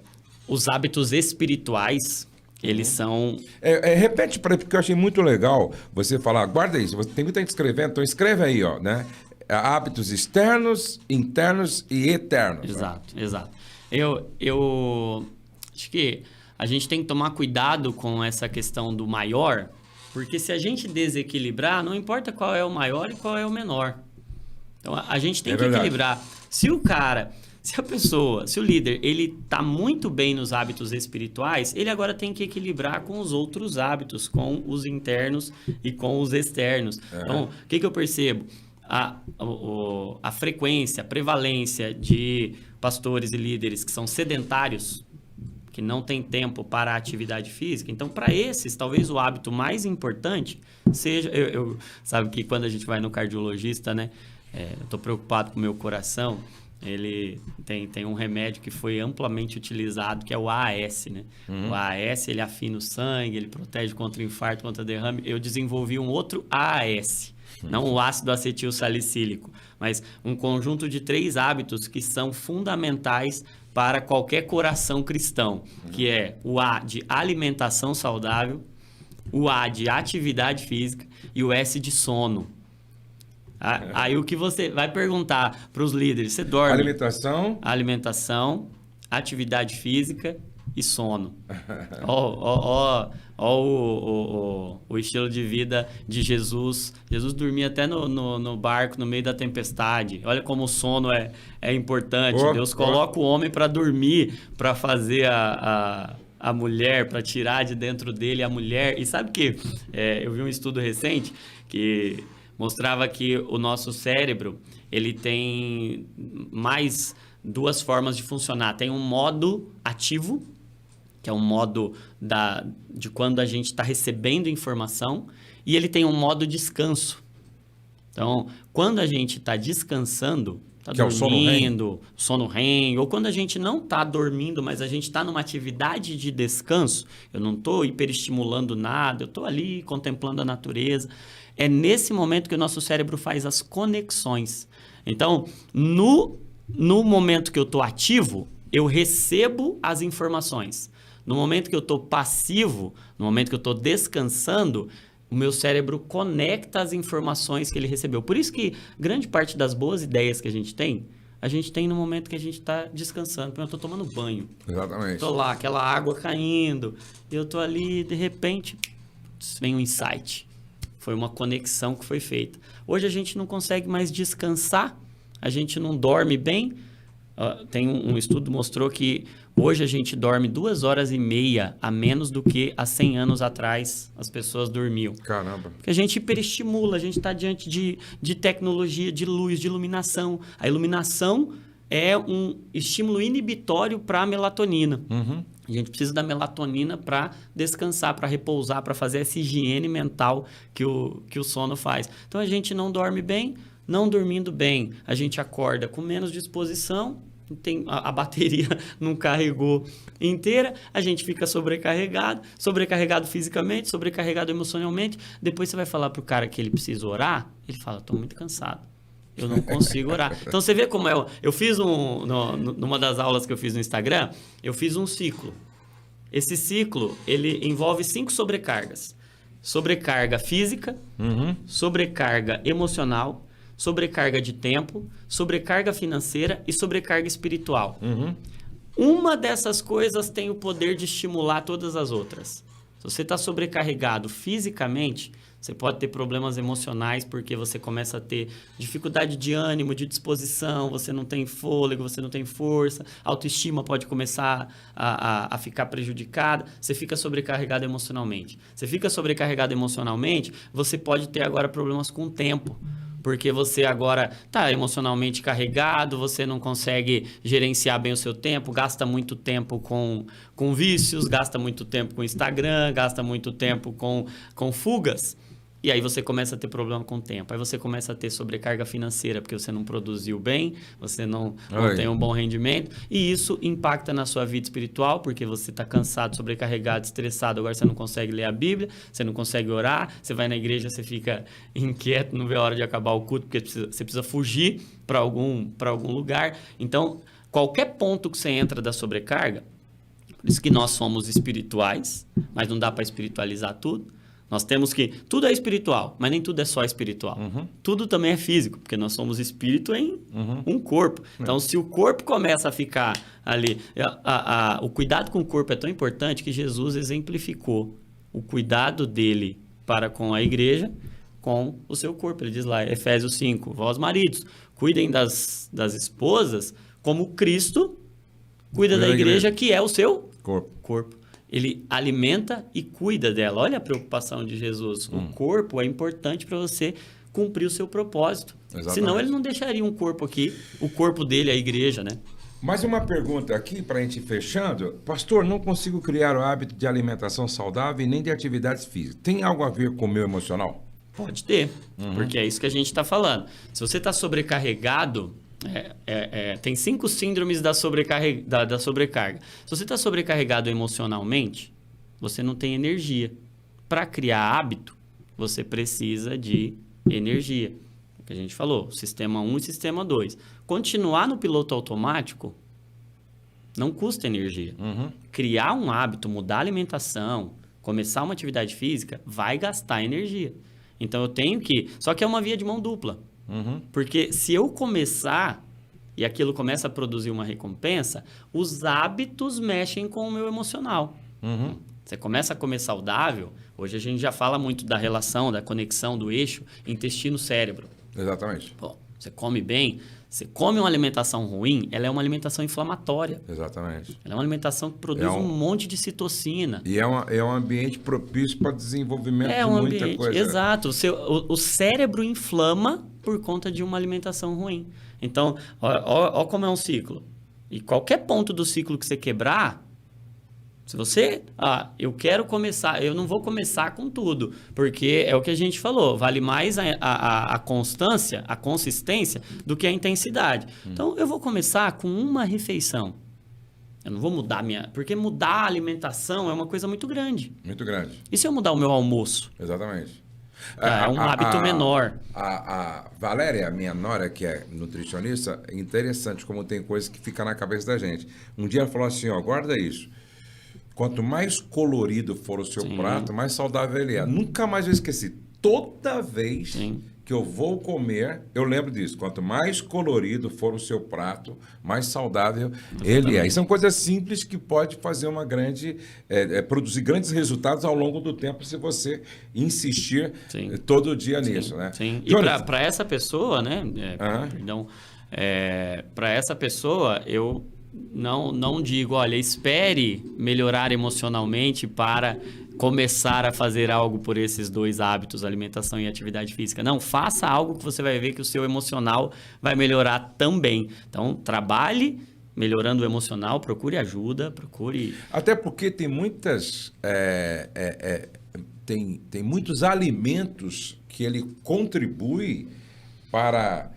os hábitos espirituais, eles são... Repete para mim, porque eu achei muito legal você falar. Guarda isso, tem muita gente escrevendo, então escreve aí, ó, né? Hábitos externos, internos e eternos. Exato, né? Exato. Eu acho que a gente tem que tomar cuidado com essa questão do maior, porque se a gente desequilibrar, não importa qual é o maior e qual é o menor. Então, a gente tem que equilibrar. Se o líder, ele está muito bem nos hábitos espirituais, ele agora tem que equilibrar com os outros hábitos, com os internos e com os externos. Então, o que eu percebo? A frequência, a prevalência de pastores e líderes que são sedentários, que não têm tempo para a atividade física. Então, para esses, talvez o hábito mais importante seja... sabe que quando a gente vai no cardiologista, né? Eu estou preocupado com o meu coração. Ele tem um remédio que foi amplamente utilizado, que é o AAS, né? O AAS, ele afina o sangue, ele protege contra infarto, contra derrame. Eu desenvolvi um outro AAS, não o ácido acetil salicílico, mas um conjunto de 3 hábitos que são fundamentais para qualquer coração cristão, que é o A de alimentação saudável, o A de atividade física e o S de sono. Aí o que você vai perguntar para os líderes, você dorme? Alimentação, atividade física e sono. Ó o estilo de vida de Jesus. Jesus dormia até no barco, no meio da tempestade. Olha como o sono é importante. Deus coloca o homem para dormir, para fazer a mulher, para tirar de dentro dele a mulher. E sabe que eu vi um estudo recente que mostrava que o nosso cérebro, ele tem mais 2 formas de funcionar. Tem um modo ativo, que é um modo de quando a gente está recebendo informação, e ele tem um modo descanso. Então, quando a gente está descansando, está dormindo, sono REM, ou quando a gente não está dormindo, mas a gente está numa atividade de descanso, eu não estou hiperestimulando nada, eu estou ali contemplando a natureza. É nesse momento que o nosso cérebro faz as conexões. Então, no momento que eu estou ativo, eu recebo as informações. No momento que eu estou passivo, no momento que eu estou descansando, o meu cérebro conecta as informações que ele recebeu. Por isso que grande parte das boas ideias que a gente tem, a gente tem no momento que a gente está descansando. Eu estou tomando banho. Exatamente. Estou lá, aquela água caindo. Eu estou ali, de repente, vem um insight. Foi uma conexão que foi feita. Hoje a gente não consegue mais descansar, a gente não dorme bem. Tem um estudo que mostrou que hoje a gente dorme 2h30 a menos do que há 100 anos atrás as pessoas dormiam. Caramba. Porque a gente hiperestimula, a gente está diante de tecnologia, de luz, de iluminação. A iluminação é um estímulo inibitório para a melatonina. Uhum. A gente precisa da melatonina para descansar, para repousar, para fazer essa higiene mental que o sono faz. Então, a gente não dorme bem, não dormindo bem, a gente acorda com menos disposição, a bateria não carregou inteira, a gente fica sobrecarregado fisicamente, sobrecarregado emocionalmente. Depois você vai falar para o cara que ele precisa orar, ele fala, estou muito cansado. Eu não consigo orar. Então, você vê como é. Eu fiz numa das aulas que eu fiz no Instagram, eu fiz um ciclo. Esse ciclo, ele envolve 5 sobrecargas. Sobrecarga física, sobrecarga emocional, sobrecarga de tempo, sobrecarga financeira e sobrecarga espiritual. Uma dessas coisas tem o poder de estimular todas as outras. Se você está sobrecarregado fisicamente, você pode ter problemas emocionais porque você começa a ter dificuldade de ânimo, de disposição, você não tem fôlego, você não tem força, a autoestima pode começar a ficar prejudicada, você fica sobrecarregado emocionalmente. Você fica sobrecarregado emocionalmente, você pode ter agora problemas com o tempo. Porque você agora está emocionalmente carregado, você não consegue gerenciar bem o seu tempo, gasta muito tempo com vícios, gasta muito tempo com Instagram, gasta muito tempo com fugas. E aí você começa a ter problema com o tempo. Aí você começa a ter sobrecarga financeira, porque você não produziu bem, você não tem um bom rendimento. E isso impacta na sua vida espiritual, porque você está cansado, sobrecarregado, estressado. Agora você não consegue ler a Bíblia, você não consegue orar. Você vai na igreja, você fica inquieto, não vê a hora de acabar o culto, porque você precisa fugir para algum lugar. Então, qualquer ponto que você entra da sobrecarga, por isso que nós somos espirituais, mas não dá para espiritualizar tudo. Nós temos que... Tudo é espiritual, mas nem tudo é só espiritual. Tudo também é físico, porque nós somos espírito em um corpo. Então, se o corpo começa a ficar ali... O cuidado com o corpo é tão importante que Jesus exemplificou o cuidado dele para com a igreja, com o seu corpo. Ele diz lá, Efésios 5, vós maridos, cuidem das esposas como Cristo cuida da igreja, que é o seu corpo. Ele alimenta e cuida dela. Olha a preocupação de Jesus. O corpo é importante para você cumprir o seu propósito. Exatamente. Senão ele não deixaria um corpo aqui, o corpo dele, a igreja, né? Mais uma pergunta aqui para a gente ir fechando. Pastor, não consigo criar o hábito de alimentação saudável e nem de atividades físicas. Tem algo a ver com o meu emocional? Pode ter, porque é isso que a gente está falando. Se você está sobrecarregado... tem 5 síndromes da sobrecarga. Se você está sobrecarregado emocionalmente, você não tem energia. Para criar hábito, você precisa de energia. É o que a gente falou, sistema 1 e sistema 2. Continuar no piloto automático não custa energia. Criar um hábito, mudar a alimentação, começar uma atividade física, vai gastar energia. Então eu tenho que... Só que é uma via de mão dupla. Porque se eu começar e aquilo começa a produzir uma recompensa, os hábitos mexem com o meu emocional. Você começa a comer saudável, hoje a gente já fala muito da relação, da conexão do eixo intestino-cérebro. Exatamente. Pô, você come bem, você come uma alimentação ruim, ela é uma alimentação inflamatória. Exatamente. Ela é uma alimentação que produz um monte de citocina. E é um ambiente propício para desenvolvimento de muita coisa. Exato. O cérebro inflama por conta de uma alimentação ruim. Então, ó como é um ciclo. E qualquer ponto do ciclo que você quebrar, se você... eu quero começar... Eu não vou começar com tudo, porque é o que a gente falou. Vale mais a constância, a consistência, do que a intensidade. Então, eu vou começar com uma refeição. Eu não vou mudar porque mudar a alimentação é uma coisa muito grande. Muito grande. E se eu mudar o meu almoço? Exatamente. É um hábito menor. A Valéria, minha nora, que é nutricionista, é interessante como tem coisas que ficam na cabeça da gente. Um dia ela falou assim, guarda isso. Quanto mais colorido for o seu prato, mais saudável ele é. Nunca mais eu esqueci. Toda vez que eu vou comer, eu lembro disso. Quanto mais colorido for o seu prato, mais saudável ele é. E são coisas simples que pode fazer uma grande, produzir grandes resultados ao longo do tempo se você insistir todo dia nisso, né? Sim. E para essa pessoa, né? Perdão. Para essa pessoa, eu não digo, olha, espere melhorar emocionalmente para começar a fazer algo por esses 2 hábitos, alimentação e atividade física. Não, faça algo que você vai ver que o seu emocional vai melhorar também. Então, trabalhe melhorando o emocional, procure ajuda, procure... Até porque tem muitas... Tem muitos alimentos que ele contribui para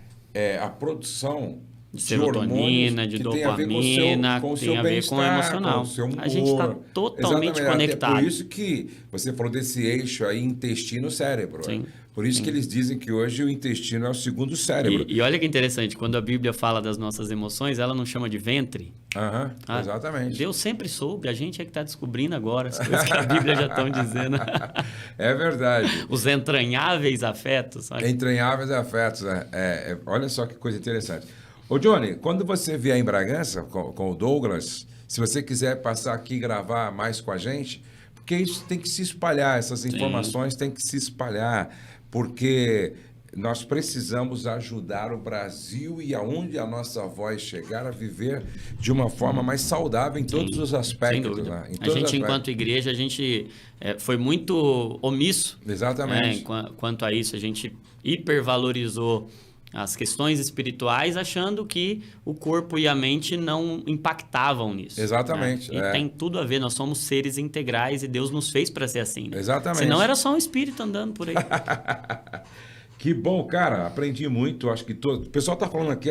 a produção de serotonina, de dopamina, tem a ver com o emocional. Com o seu humor. A gente está totalmente conectado. É por isso que você falou desse eixo aí, intestino-cérebro. Sim. Por isso que eles dizem que hoje o intestino é o segundo cérebro. E olha que interessante, quando a Bíblia fala das nossas emoções, ela não chama de ventre. Exatamente. Deus sempre soube, a gente é que está descobrindo agora as coisas que a Bíblia já estão dizendo. É verdade. Os entranháveis afetos. Sabe? Entranháveis afetos, olha só que coisa interessante. Ô Johnny, quando você vier em Bragança com o Douglas, se você quiser passar aqui e gravar mais com a gente, porque isso tem que se espalhar, essas informações têm que se espalhar, porque nós precisamos ajudar o Brasil e aonde a nossa voz chegar a viver de uma forma mais saudável em todos os aspectos. Sem dúvida. Né? A gente, enquanto igreja, a gente foi muito omisso. Exatamente. Quanto a isso, a gente hipervalorizou as questões espirituais, achando que o corpo e a mente não impactavam nisso. Exatamente. Né? E tem tudo a ver, nós somos seres integrais e Deus nos fez para ser assim. Né? Exatamente. Senão era só um espírito andando por aí. Que bom, cara, aprendi muito, acho que todo... O pessoal tá falando aqui,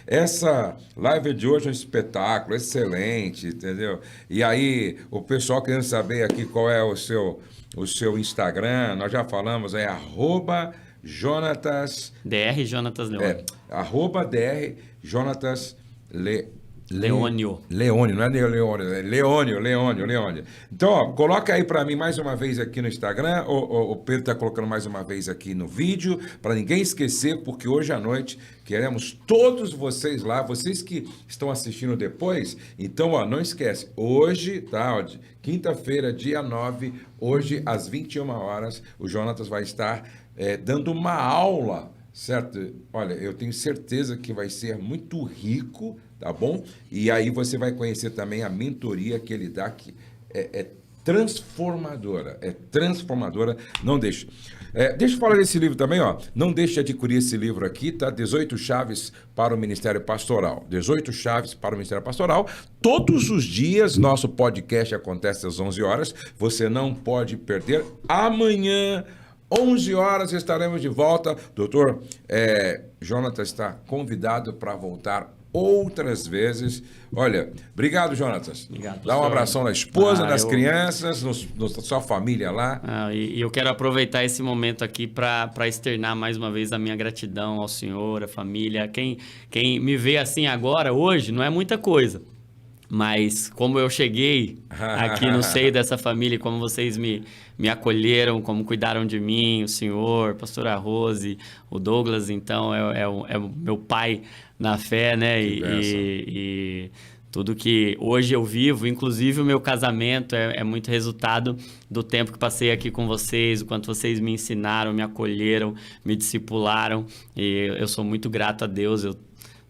essa live de hoje é um espetáculo, excelente, entendeu? E aí, o pessoal querendo saber aqui qual é o seu Instagram, nós já falamos, @Jonatas... DR Jonatas Leônio. @DR Jonatas Leônio. Leônio, não é Leônio, é Leônio. Então, ó, coloca aí para mim mais uma vez aqui no Instagram, o Pedro está colocando mais uma vez aqui no vídeo, para ninguém esquecer, porque hoje à noite queremos todos vocês lá, vocês que estão assistindo depois, então, ó, não esquece, hoje, tá, ó, quinta-feira, dia 9, hoje às 21 horas, o Jonatas vai estar dando uma aula, certo? Olha, eu tenho certeza que vai ser muito rico, tá bom? E aí você vai conhecer também a mentoria que ele dá, que é transformadora, não deixe. Deixa eu falar desse livro também, ó. Não deixe de adquirir esse livro aqui, tá? 18 chaves para o Ministério Pastoral. 18 chaves para o Ministério Pastoral. Todos os dias, nosso podcast acontece às 11 horas. Você não pode perder. Amanhã, 11 horas, estaremos de volta. Doutor, Jonatas está convidado para voltar outras vezes. Olha, obrigado, Jonatas. Obrigado, dá um abração na esposa, nas crianças, na sua família lá. E eu quero aproveitar esse momento aqui para externar mais uma vez a minha gratidão ao senhor, à família. Quem me vê assim agora, hoje, não é muita coisa. Mas como eu cheguei aqui no seio dessa família, como vocês me acolheram, como cuidaram de mim, o senhor, a pastora Rose, o Douglas, então, é o meu pai na fé, né? E tudo que hoje eu vivo, inclusive o meu casamento, é muito resultado do tempo que passei aqui com vocês, o quanto vocês me ensinaram, me acolheram, me discipularam. E eu sou muito grato a Deus. Eu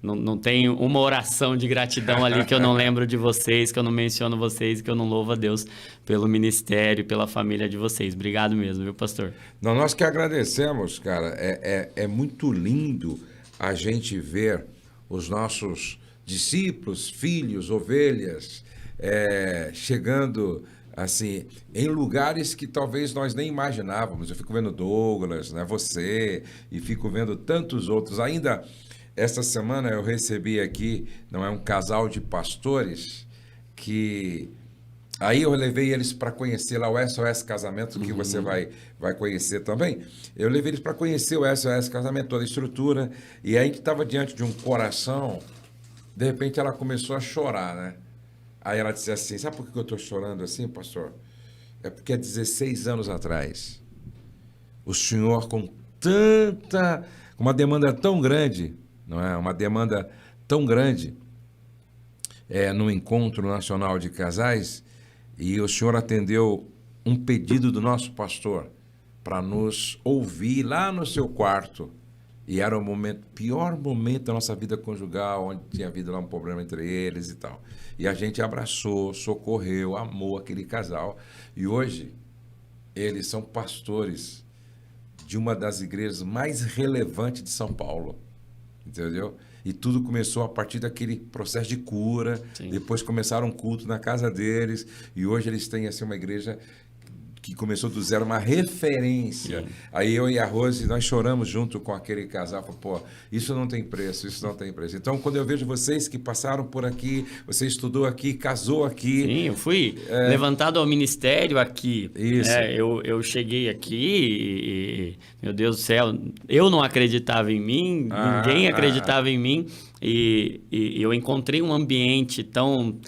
não tenho uma oração de gratidão ali que eu não lembro de vocês, que eu não menciono vocês, que eu não louvo a Deus pelo ministério, pela família de vocês. Obrigado mesmo, viu, pastor? Não, nós que agradecemos, cara. É muito lindo a gente ver os nossos discípulos, filhos, ovelhas, chegando assim, em lugares que talvez nós nem imaginávamos. Eu fico vendo Douglas, né, você, e fico vendo tantos outros. Ainda esta semana eu recebi aqui, não é, um casal de pastores que... Aí eu levei eles para conhecer lá o SOS Casamento, que você vai conhecer também. Eu levei eles para conhecer o SOS Casamento, toda a estrutura. E aí a gente estava diante de um coração, de repente ela começou a chorar, né? Aí ela disse assim, sabe por que eu estou chorando assim, pastor? É porque há 16 anos atrás, o senhor, com uma demanda tão grande, não é? Uma demanda tão grande no Encontro Nacional de Casais, e o senhor atendeu um pedido do nosso pastor para nos ouvir lá no seu quarto. E era o pior momento da nossa vida conjugal, onde tinha havido lá um problema entre eles e tal. E a gente abraçou, socorreu, amou aquele casal. E hoje, eles são pastores de uma das igrejas mais relevantes de São Paulo. Entendeu? E tudo começou a partir daquele processo de cura. Sim. Depois começaram um culto na casa deles. E hoje eles têm assim, uma igreja que começou do zero, uma referência. Sim. Aí eu e a Rose, nós choramos junto com aquele casal. Falei, pô, isso não tem preço, isso não tem preço. Então, quando eu vejo vocês que passaram por aqui, você estudou aqui, casou aqui. Sim, eu fui levantado ao ministério aqui. Isso. Eu cheguei aqui e, meu Deus do céu, eu não acreditava em mim, ninguém acreditava em mim. E eu encontrei um ambiente tão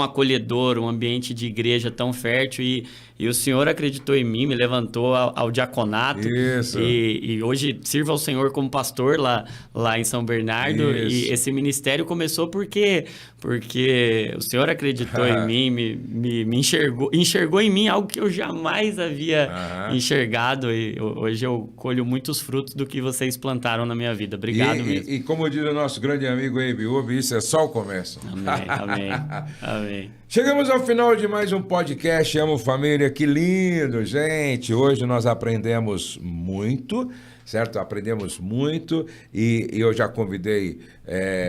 acolhedor, um ambiente de igreja tão fértil, e o Senhor acreditou em mim, me levantou ao diaconato. Isso. E hoje sirvo ao Senhor como pastor lá em São Bernardo. Isso. E esse ministério começou porque o Senhor acreditou em mim, me enxergou em mim algo que eu jamais havia enxergado, e hoje eu colho muitos frutos do que vocês plantaram na minha vida. Obrigado mesmo. E como diz o nosso grande amigo Abe Ubi, isso é só o começo. Amém. Chegamos ao final de mais um podcast Amo Família. Que lindo, gente! Hoje nós aprendemos muito, certo? Aprendemos muito, e eu já convidei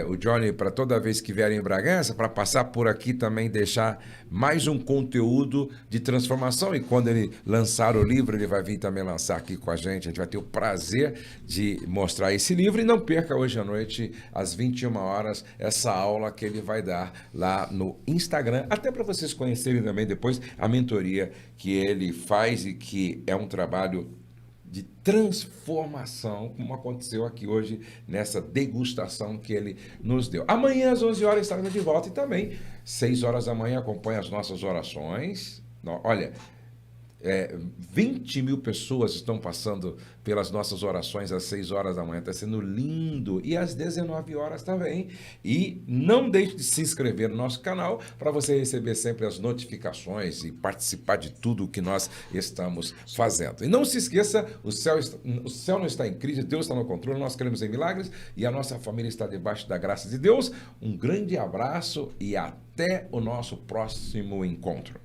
o Johnny para toda vez que vier em Bragança, para passar por aqui também, deixar mais um conteúdo de transformação, e quando ele lançar o livro, ele vai vir também lançar aqui com a gente vai ter o prazer de mostrar esse livro. E não perca hoje à noite, às 21 horas, essa aula que ele vai dar lá no Instagram, até para vocês conhecerem também depois a mentoria que ele faz, e que é um trabalho de transformação, como aconteceu aqui hoje, nessa degustação que ele nos deu. Amanhã, às 11 horas, estaremos de volta, e também, 6 horas da manhã, acompanhe as nossas orações. Olha, 20 mil pessoas estão passando pelas nossas orações às 6 horas da manhã, está sendo lindo, e às 19 horas também. E não deixe de se inscrever no nosso canal para você receber sempre as notificações e participar de tudo o que nós estamos fazendo. E não se esqueça, o céu não está em crise, Deus está no controle, nós queremos em milagres, e a nossa família está debaixo da graça de Deus. Um grande abraço e até o nosso próximo encontro.